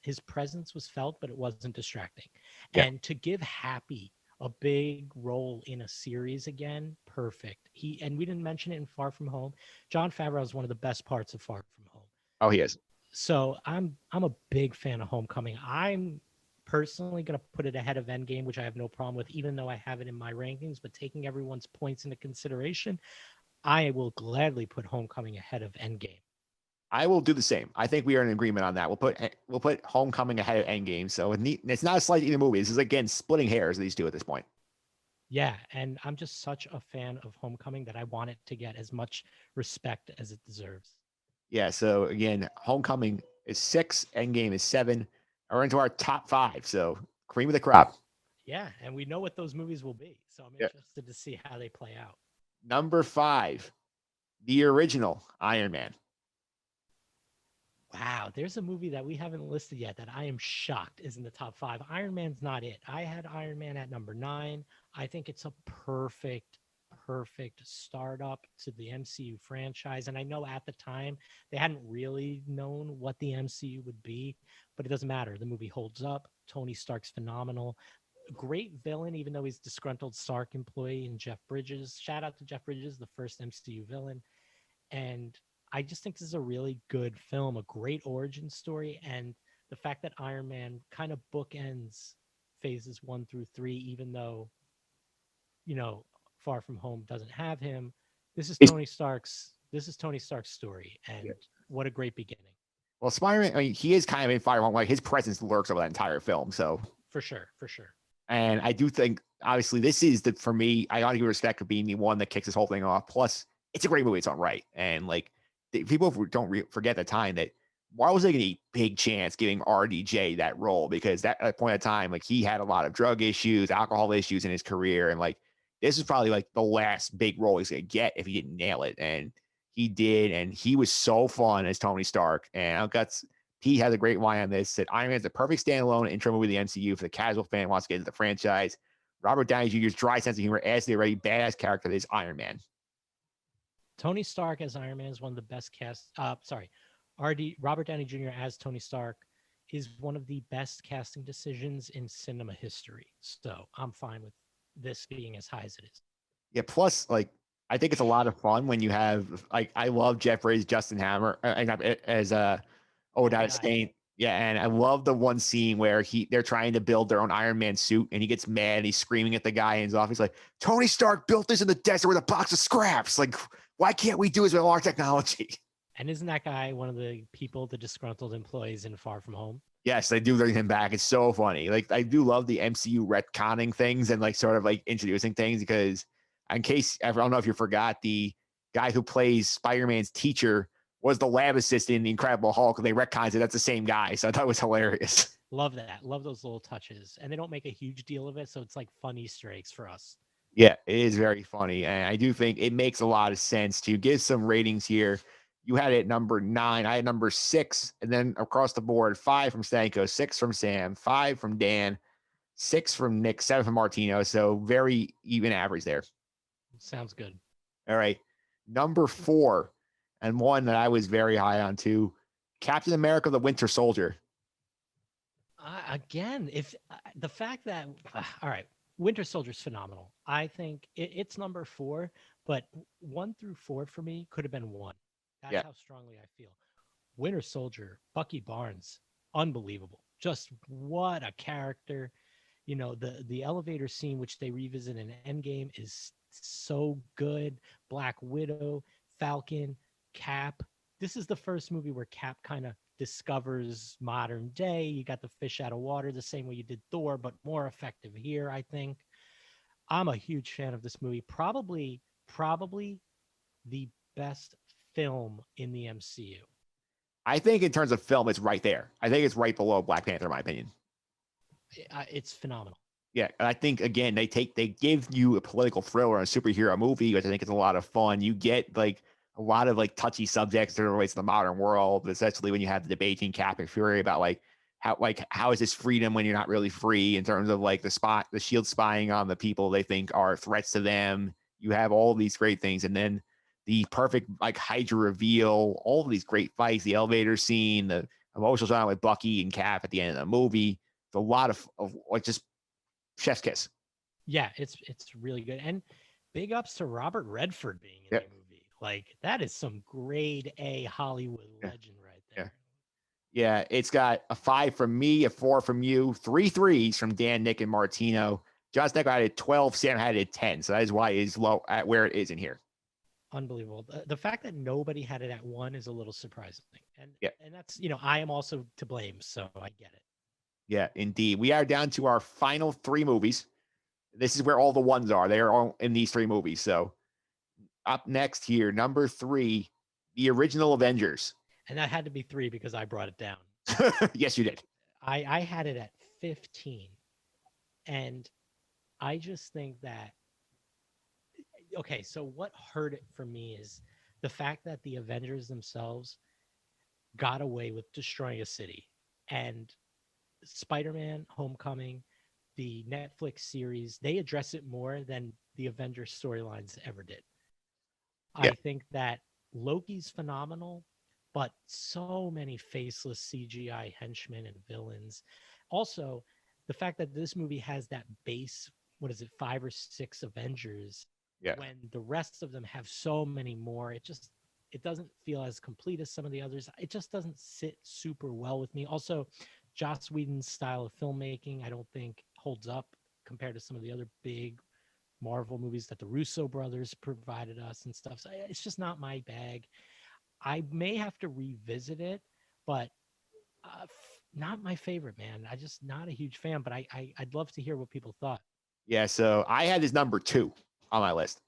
his presence was felt, but it wasn't distracting. Yeah. And to give Happy a big role in a series again, perfect. And we didn't mention it in Far From Home. Jon Favreau is one of the best parts of Far From Home. Oh, he is. So I'm a big fan of Homecoming. I'm personally going to put it ahead of Endgame, which I have no problem with, even though I have it in my rankings. But taking everyone's points into consideration, I will gladly put Homecoming ahead of Endgame. I will do the same. I think we are in agreement on that. We'll put Homecoming ahead of Endgame. So it's not a slight either movie. This is, again, splitting hairs, these two at this point. Yeah, and I'm just such a fan of Homecoming that I want it to get as much respect as it deserves. Yeah, so again, Homecoming is 6, Endgame is 7. We're into our top 5, so cream of the crop. Yeah, and we know what those movies will be, so I'm interested to see how they play out. Number 5, the original Iron Man. Wow, there's a movie that we haven't listed yet that I am shocked is in the top 5. Iron Man's not it. I had Iron Man at number 9. I think it's a perfect startup to the MCU franchise. And I know at the time they hadn't really known what the MCU would be, but it doesn't matter. The movie holds up. Tony Stark's phenomenal. Great villain, even though he's disgruntled Stark employee, and Jeff Bridges. Shout out to Jeff Bridges, the first MCU villain. And I just think this is a really good film, a great origin story. And the fact that Iron Man kind of bookends phases 1 through 3, even though, Far From Home doesn't have him. This is Tony Stark's story, and what a great beginning. Well, Spider-Man, I mean, he is kind of in Fire Home. Like his presence lurks over that entire film. So For sure, for sure. and I do think, obviously, this is the for me. I got to give respect for being the one that kicks this whole thing off. Plus, it's a great movie. It's all right, and like people don't forget the time that why was taking a big chance giving RDJ that role because at that point of time, like he had a lot of drug issues, alcohol issues in his career, and like this is probably like the last big role he's gonna get if he didn't nail it, and he did, and he was so fun as Tony Stark, and I got Pete has a great line on this that Iron Man is the perfect standalone intro movie of the MCU for the casual fan who wants to get into the franchise. Robert Downey Jr.'s dry sense of humor adds to the already badass character that is Iron Man. Tony Stark as Iron Man is one of the best cast. Robert Downey Jr. as Tony Stark is one of the best casting decisions in cinema history. So I'm fine with this being as high as it is. Yeah, plus, like, I think it's a lot of fun when you have, like, I love Jeff Bridges, Justin Hammer as Obadiah Stane. Yeah, and I love the one scene where they're trying to build their own Iron Man suit, and he gets mad and he's screaming at the guy in his office, like, Tony Stark built this in the desert with a box of scraps. Like, why can't we do this with our technology? And isn't that guy one of the people, the disgruntled employees in Far From Home? Yes, they do bring him back. It's so funny. Like, I do love the MCU retconning things and, like, sort of, like, introducing things because, in case, I don't know if you forgot, the guy who plays Spider-Man's teacher was the lab assistant in The Incredible Hulk. They retconned it. That's the same guy. So I thought it was hilarious. Love that. Love those little touches. And they don't make a huge deal of it. So it's like fun Easter eggs for us. Yeah, it is very funny. And I do think it makes a lot of sense to give some ratings here. You had it number 9. I had number 6. And then across the board, 5 from Stanko, 6 from Sam, 5 from Dan, 6 from Nick, 7 from Martino. So very even average there. Sounds good. All right. Number 4, and one that I was very high on too, Captain America, the Winter Soldier. Again, if the fact that, all right, Winter Soldier is phenomenal. I think it's number 4, but 1 through 4 for me could have been 1. That's how strongly I feel. Winter Soldier, Bucky Barnes, unbelievable. Just what a character. You know, the elevator scene, which they revisit in Endgame, is so good. Black Widow, Falcon, Cap. This is the first movie where Cap kind of discovers modern day. You got the fish out of water the same way you did Thor, but more effective here, I think. I'm a huge fan of this movie. Probably the best film in the MCU. I think in terms of film, it's right there. I think it's right below Black Panther, in my opinion. It's phenomenal. Yeah, and I think again they give you a political thriller, a superhero movie, which I think is a lot of fun. You get like a lot of like touchy subjects that relates to the modern world, especially when you have the debate between Cap and Fury about how is this freedom when you're not really free in terms of like the shield spying on the people they think are threats to them. You have all these great things, and then the perfect like Hydra reveal, all of these great fights, the elevator scene, the emotional drama with Bucky and Cap at the end of the movie. It's a lot of like just chef's kiss. Yeah, it's really good. And big ups to Robert Redford being in the movie. Like that is some grade A Hollywood legend right there. Yeah, it's got a 5 from me, a 4 from you, 3 threes from Dan, Nick, and Martino. Josh Neck had it 12, Sam had it 10. So that is why it is low at where it is in here. Unbelievable. The fact that nobody had it at 1 is a little surprising. And that's, I am also to blame, so I get it. Yeah, indeed. We are down to our final 3 movies. This is where all the ones are. They are all in these 3 movies. So up next here, number 3, the original Avengers. And that had to be 3 because I brought it down. Yes, you did. I had it at 15. And I just think that, okay, so what hurt it for me is the fact that the Avengers themselves got away with destroying a city. And Spiderman Homecoming, the Netflix series, they address it more than the Avengers storylines ever did. Yeah. I think that Loki's phenomenal, but so many faceless CGI henchmen and villains. Also, the fact that this movie has that base, 5 or 6 Avengers, when the rest of them have so many more, it doesn't feel as complete as some of the others. It just doesn't sit super well with me. Also, Joss Whedon's style of filmmaking, I don't think holds up compared to some of the other big Marvel movies that the Russo brothers provided us and stuff. So it's just not my bag. I may have to revisit it, but Not my favorite, man. I just not a huge fan, but I'd love to hear what people thought. Yeah, so I had his number 2 on my list.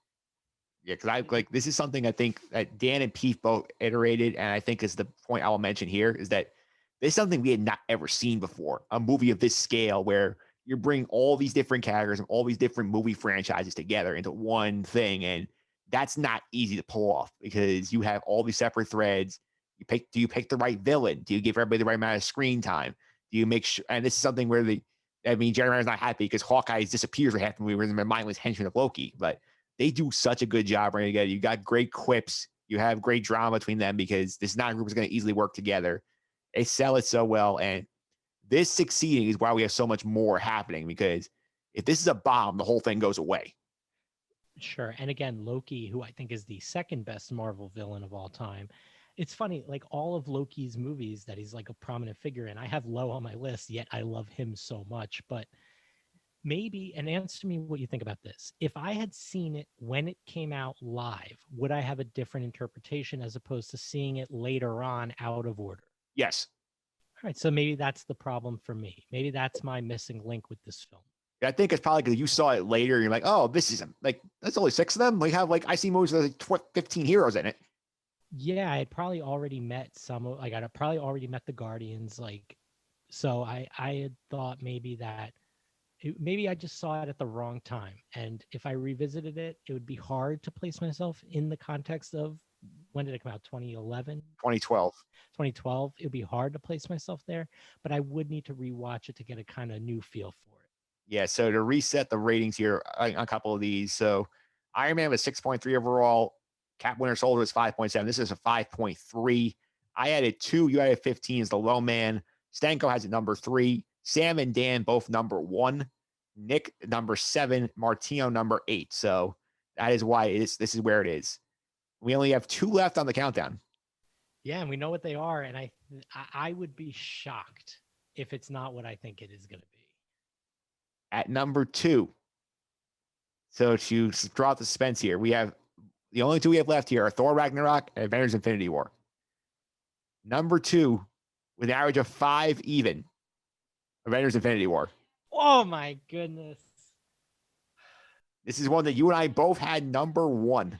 Yeah, because I like this is something I think that Dan and Pete both iterated, and I think is the point I will mention here is that this is something we had not ever seen before. A movie of this scale where you're bringing all these different characters and all these different movie franchises together into one thing, and that's not easy to pull off because you have all these separate threads. Do you pick the right villain? Do you give everybody the right amount of screen time? Do you make sure? And this is something where Jerry Renner's not happy because Hawkeye disappears for half the movie. We're the mindless henchman of Loki, but they do such a good job bringing together. You got great quips. You have great drama between them because this not a group is going to easily work together. They sell it so well. And this succeeding is why we have so much more happening because if this is a bomb, the whole thing goes away. Sure. And again, Loki, who I think is the second best Marvel villain of all time. It's funny, like all of Loki's movies that he's like a prominent figure in, I have low on my list, yet I love him so much. But maybe, and answer me what you think about this. If I had seen it when it came out live, would I have a different interpretation as opposed to seeing it later on out of order? Yes. All right. So maybe that's the problem for me. Maybe that's my missing link with this film. I think it's probably because you saw it later. And you're like, oh, this is like, that's only 6 of them. We have I see movies with like 15 heroes in it. Yeah, I had probably already met I'd probably already met the Guardians. So I had thought maybe maybe I just saw it at the wrong time. And if I revisited it, it would be hard to place myself in the context of when did it come out? 2011? 2012. 2012. It would be hard to place myself there, but I would need to rewatch it to get a kind of new feel for it. Yeah, so to reset the ratings here on a couple of these. So Iron Man was 6.3 overall. Cap Winter Soldier was 5.7. This is a 5.3. I added 2. You added 15 as the low man. Stanko has it number 3. Sam and Dan both number 1. Nick number 7. Martino number 8. So that is why this is where it is. We only have 2 left on the countdown. Yeah, and we know what they are. And I would be shocked if it's not what I think it is going to be. At number 2. So to draw out the suspense here, we have the only 2 we have left here are Thor Ragnarok and Avengers Infinity War. Number 2, with an average of 5 even, Avengers Infinity War. Oh my goodness. This is one that you and I both had number 1.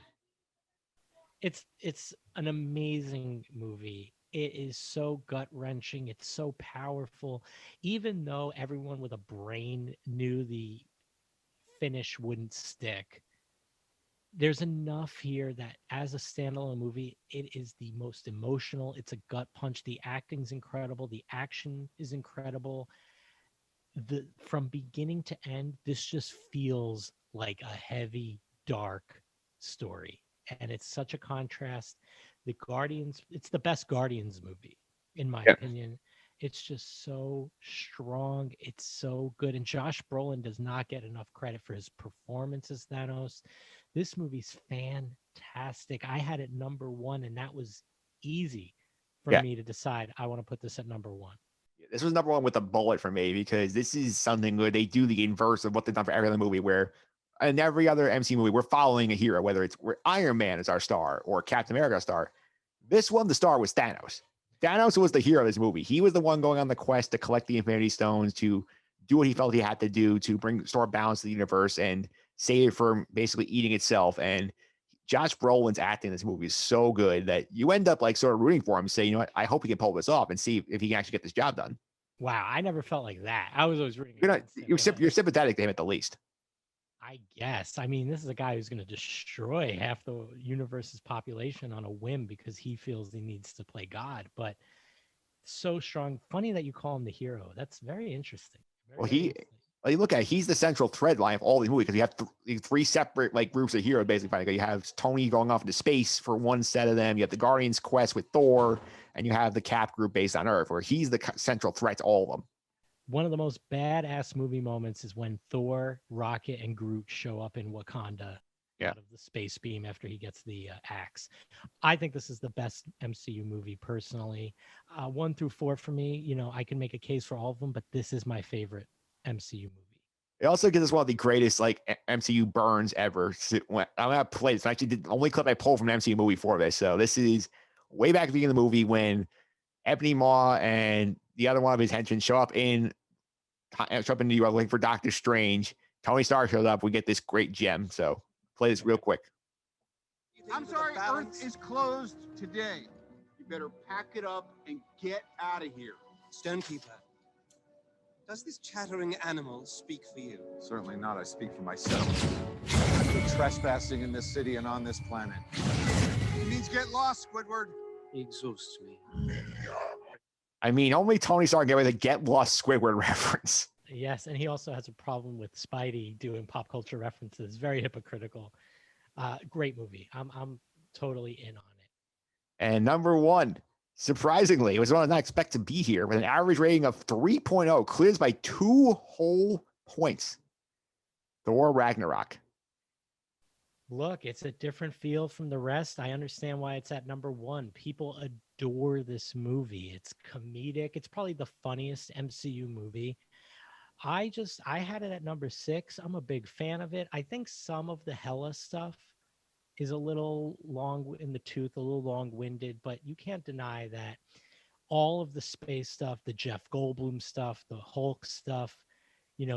It's an amazing movie. It is so gut-wrenching. It's so powerful. Even though everyone with a brain knew the finish wouldn't stick, there's enough here that as a standalone movie, it is the most emotional. It's a gut punch. The acting's incredible. The action is incredible. From beginning to end, this just feels like a heavy, dark story. And it's such a contrast. The Guardians, it's the best Guardians movie, in my opinion. It's just so strong. It's so good. And Josh Brolin does not get enough credit for his performance as Thanos. This movie's fantastic. I had it number 1, and that was easy for me to decide I want to put this at number 1. This was number 1 with a bullet for me because this is something where they do the inverse of what they've done for every other movie, where in every other MC movie, we're following a hero, whether it's where Iron Man is our star or Captain America star. This one, the star was Thanos. Thanos was the hero of this movie. He was the one going on the quest to collect the Infinity Stones, to do what he felt he had to do to restore balance to the universe and save it from basically eating itself. And Josh Brolin's acting in this movie is so good that you end up sort of rooting for him, say, you know what, I hope he can pull this off and see if he can actually get this job done. Wow, I never felt like that. I was always rooting. You're sympathetic to him at the least. I guess. I mean, this is a guy who's going to destroy half the universe's population on a whim because he feels he needs to play God. But so strong. Funny that you call him the hero. That's very interesting. You look at it, he's the central thread line of all these movies because you have 3 separate groups of heroes basically. You have Tony going off into space for one set of them. You have the Guardians quest with Thor, and you have the Cap group based on Earth, where he's the central threat to all of them. One of the most badass movie moments is when Thor, Rocket, and Groot show up in Wakanda out of the space beam after he gets the axe. I think this is the best MCU movie personally. 1 through 4 for me, I can make a case for all of them, but this is my favorite MCU movie. It also gives us one of the greatest MCU burns ever. I'm gonna play this. I actually did the only clip I pulled from an MCU movie for this. So this is way back at the beginning of the movie when Ebony Maw and the other one of his henchmen show up in New York looking for Doctor Strange. Tony Stark shows up. We get this great gem. So play this real quick. I'm sorry, Earth is closed today. You better pack it up and get out of here. Stonekeeper, does this chattering animal speak for you? Certainly not. I speak for myself. You're trespassing in this city and on this planet. It means get lost, Squidward. He exhausts me. I mean, only Tony Stark can get away with a get lost Squidward reference. Yes, and he also has a problem with Spidey doing pop culture references. Very hypocritical. Great movie. I'm totally in on it. And number one, surprisingly, it was one I did not expect to be here with an average rating of 3.0, clears by 2 whole points. Thor Ragnarok. Look, it's a different feel from the rest. I understand why it's at number one. People adore this movie. It's comedic. It's probably the funniest MCU movie. I had it at number 6. I'm a big fan of it. I think some of the Hela stuff is a little long in the tooth, a little long-winded, but you can't deny that all of the space stuff, the Jeff Goldblum stuff, the Hulk stuff,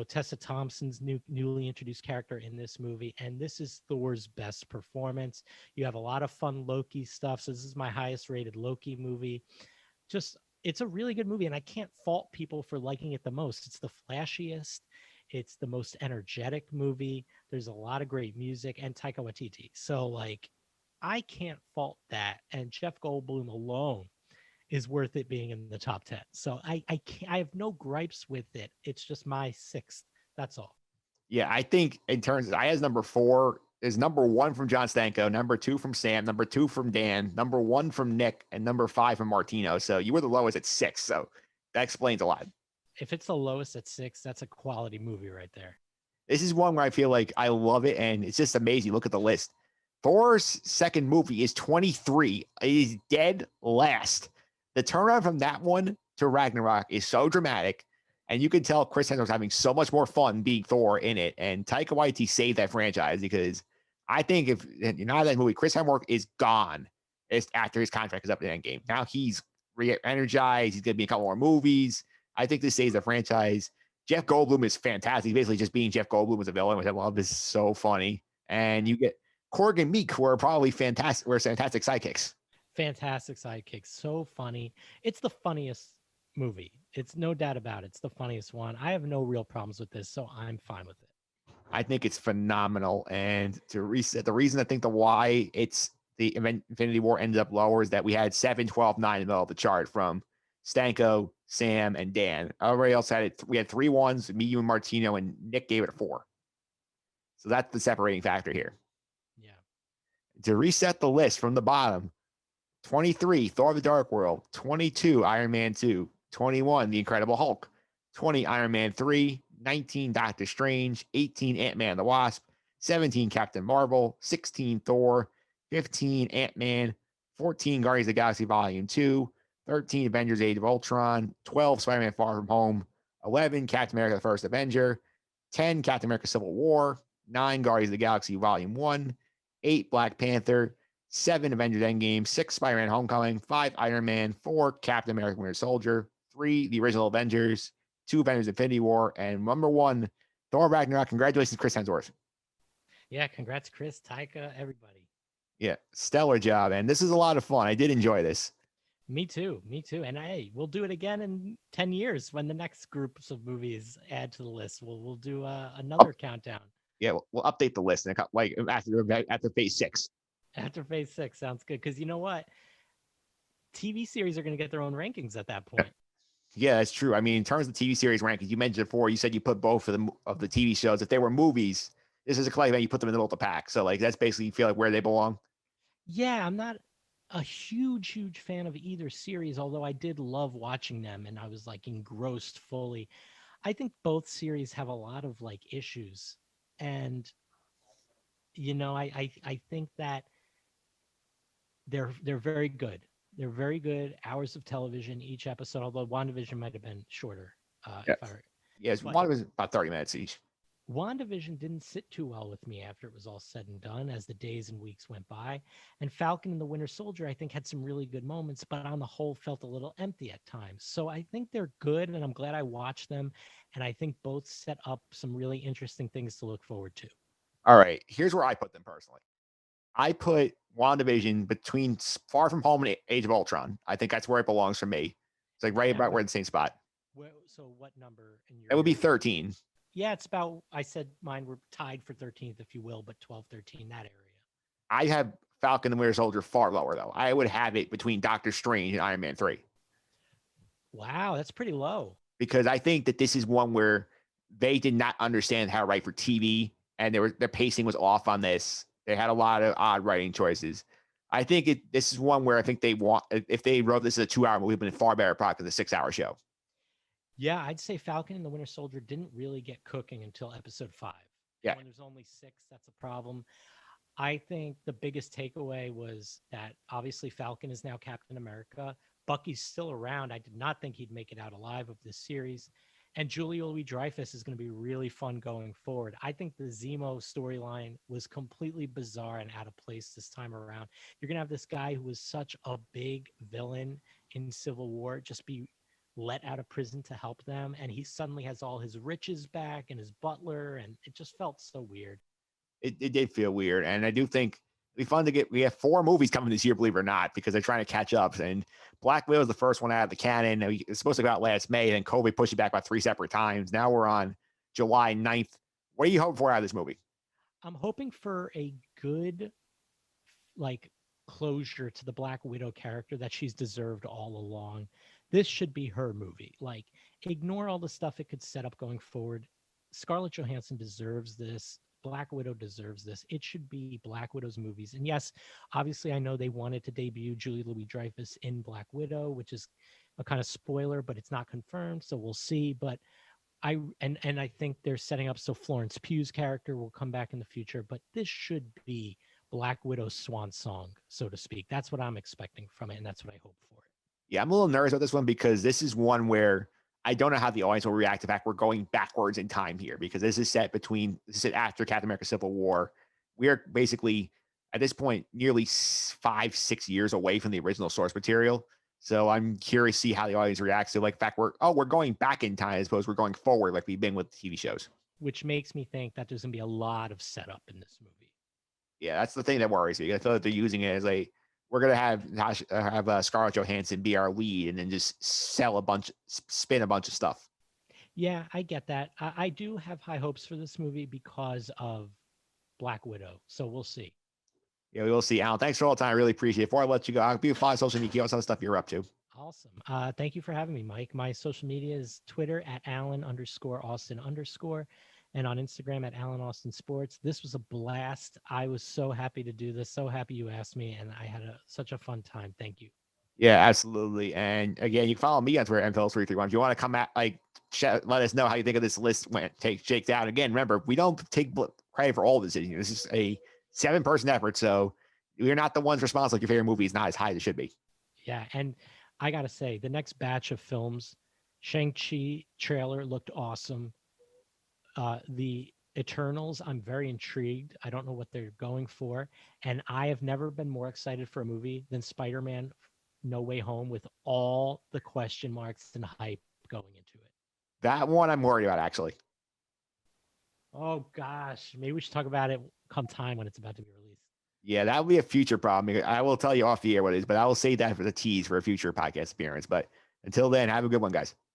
Tessa Thompson's newly introduced character in this movie, and this is Thor's best performance. You have a lot of fun Loki stuff, so this is my highest rated Loki movie. It's a really good movie, and I can't fault people for liking it the most. It's the flashiest. It's the most energetic movie. There's a lot of great music and Taika Waititi. So, I can't fault that. And Jeff Goldblum alone is worth it being in the top 10. So I have no gripes with it. It's just my 6th. That's all. Yeah, I think in terms of, I has number 4 is number 1 from John Stanko, number 2 from Sam, number 2 from Dan, number 1 from Nick, and number 5 from Martino. So you were the lowest at 6. So that explains a lot. If it's the lowest at 6, that's a quality movie right there. This is one where I feel like I love it, and it's just amazing. Look at the list. Thor's second movie is 23. It is dead last. The turnaround from that one to Ragnarok is so dramatic, and you can tell Chris Hemsworth's having so much more fun being Thor in it, and Taika Waititi saved that franchise because I think if you're not in that movie, Chris Hemsworth is gone after his contract is up in Endgame. Now he's re-energized. He's going to be in a couple more movies. I think this saves the franchise. Jeff Goldblum is fantastic. He's basically just being Jeff Goldblum as a villain, which I love. This is so funny. And you get Korg and Meek, who are probably fantastic. We're fantastic sidekicks. Fantastic sidekicks. So funny. It's the funniest movie. It's no doubt about it. It's the funniest one. I have no real problems with this, so I'm fine with it. I think it's phenomenal. And to reset, the reason I think the why it's the Infinity War ended up lower is that we had 7, 12, 9 in the middle of the chart from Stanko, Sam, and Dan. Everybody else had it. We had 3 1s, me, you, and Martino, and Nick gave it a 4. So that's the separating factor here. Yeah. To reset the list from the bottom, 23, Thor the Dark World, 22, Iron Man 2, 21, The Incredible Hulk, 20, Iron Man 3, 19, Doctor Strange, 18, Ant-Man the Wasp, 17, Captain Marvel, 16, Thor, 15, Ant-Man, 14, Guardians of the Galaxy Volume 2, 13, Avengers Age of Ultron, 12, Spider-Man Far From Home, 11, Captain America the First Avenger, 10, Captain America Civil War, 9, Guardians of the Galaxy Volume 1, 8, Black Panther, 7, Avengers Endgame, 6, Spider-Man Homecoming, 5, Iron Man, 4, Captain America Winter Soldier, 3, the original Avengers, 2, Avengers Infinity War, and number 1, Thor Ragnarok. Congratulations, Chris Hemsworth. Yeah, congrats, Chris, Taika, everybody. Yeah, stellar job. And this is a lot of fun. I did enjoy this. Me too. And hey, we'll do it again in 10 years when the next groups of movies add to the list. We'll do another countdown. Yeah, we'll update the list like after phase 6. After phase 6 sounds good. Because you know what? TV series are going to get their own rankings at that point. Yeah, that's true. I mean, in terms of TV series rankings, you mentioned before, you said you put both of the TV shows. If they were movies, this is a collective, you put them in the middle of the pack. So that's basically, you feel like where they belong. Yeah, I'm not a huge fan of either series, although I did love watching them and I was engrossed fully. I think both series have a lot of issues. And, I think that they're very good. They're very good hours of television each episode, although WandaVision might have been shorter. WandaVision about 30 minutes each. WandaVision didn't sit too well with me after it was all said and done as the days and weeks went by. And Falcon and the Winter Soldier, I think, had some really good moments, but on the whole felt a little empty at times. So I think they're good, and I'm glad I watched them. And I think both set up some really interesting things to look forward to. All right, here's where I put them personally. I put WandaVision between Far From Home and Age of Ultron. I think that's where it belongs for me. It's like right about where the same spot. So what number in your... It would be 13. Yeah, it's about, I said mine were tied for 13th, if you will, but 12, 13, that area. I have Falcon and Winter Soldier far lower, though. I would have it between Doctor Strange and Iron Man 3. Wow, that's pretty low. Because I think that this is one where they did not understand how to write for TV, and their pacing was off on this. They had a lot of odd writing choices. I think this is one where I think if they wrote this as a 2-hour movie, it would have been a far better product than the 6-hour show. Yeah, I'd say Falcon and the Winter Soldier didn't really get cooking until episode 5. Yeah. When there's only 6, that's a problem. I think the biggest takeaway was that obviously Falcon is now Captain America. Bucky's still around. I did not think he'd make it out alive of this series. And Julia Louis-Dreyfus is going to be really fun going forward. I think the Zemo storyline was completely bizarre and out of place this time around. You're going to have this guy who was such a big villain in Civil War just be let out of prison to help them, and he suddenly has all his riches back and his butler, and it just felt so weird. It did feel weird, and I do think it'd be fun to we have 4 movies coming this year, believe it or not, because they're trying to catch up, and Black Widow is the first one out of the canon. It's supposed to go out last May, and COVID pushed it back about 3 separate times. Now we're on July 9th. What are you hoping for out of this movie? I'm hoping for a good, closure to the Black Widow character that she's deserved all along. This should be her movie. Ignore all the stuff it could set up going forward. Scarlett Johansson deserves this. Black Widow deserves this. It should be Black Widow's movies. And yes, obviously I know they wanted to debut Julia Louis-Dreyfus in Black Widow, which is a kind of spoiler, but it's not confirmed, so we'll see. But I think they're setting up so Florence Pugh's character will come back in the future, but this should be Black Widow's swan song, so to speak. That's what I'm expecting from it, and that's what I hope for. Yeah, I'm a little nervous about this one because this is one where I don't know how the audience will react to the fact we're going backwards in time here, because this is set after Captain America Civil War. We are basically at this point nearly 5-6 years away from the original source material. So I'm curious to see how the audience reacts to fact we're going back in time as opposed to we're going forward like we've been with TV shows. Which makes me think that there's gonna be a lot of setup in this movie. Yeah, that's the thing that worries me. I feel like they're using it as we're going to have Scarlett Johansson be our lead and then just spin a bunch of stuff. Yeah, I get that. I do have high hopes for this movie because of Black Widow. So we'll see. Yeah, we will see. Alan, thanks for all the time. I really appreciate it. Before I let you go, I'll be following social media, what stuff you're up to. Awesome. Thank you for having me, Mike. My social media is Twitter at Alan_Austin_, and on Instagram at Alan Austin Sports. This was a blast. I was so happy to do this. So happy you asked me, and I had such a fun time. Thank you. Yeah, absolutely. And again, you can follow me on Twitter, MPhillips331. If you want to come at let us know how you think of this list when it shakes out. Again, remember, we don't take credit for all the decisions. This is a 7-person effort, so we're not the ones responsible if your favorite movie is not as high as it should be. Yeah, and I gotta say, the next batch of films, Shang-Chi trailer looked awesome. The Eternals, I'm very intrigued. I don't know what they're going for. And I have never been more excited for a movie than Spider-Man No Way Home, with all the question marks and hype going into it. That one I'm worried about, actually. Oh, gosh. Maybe we should talk about it come time when it's about to be released. Yeah, that will be a future problem. I will tell you off the air what it is, but I will save that for the tease for a future podcast appearance. But until then, have a good one, guys.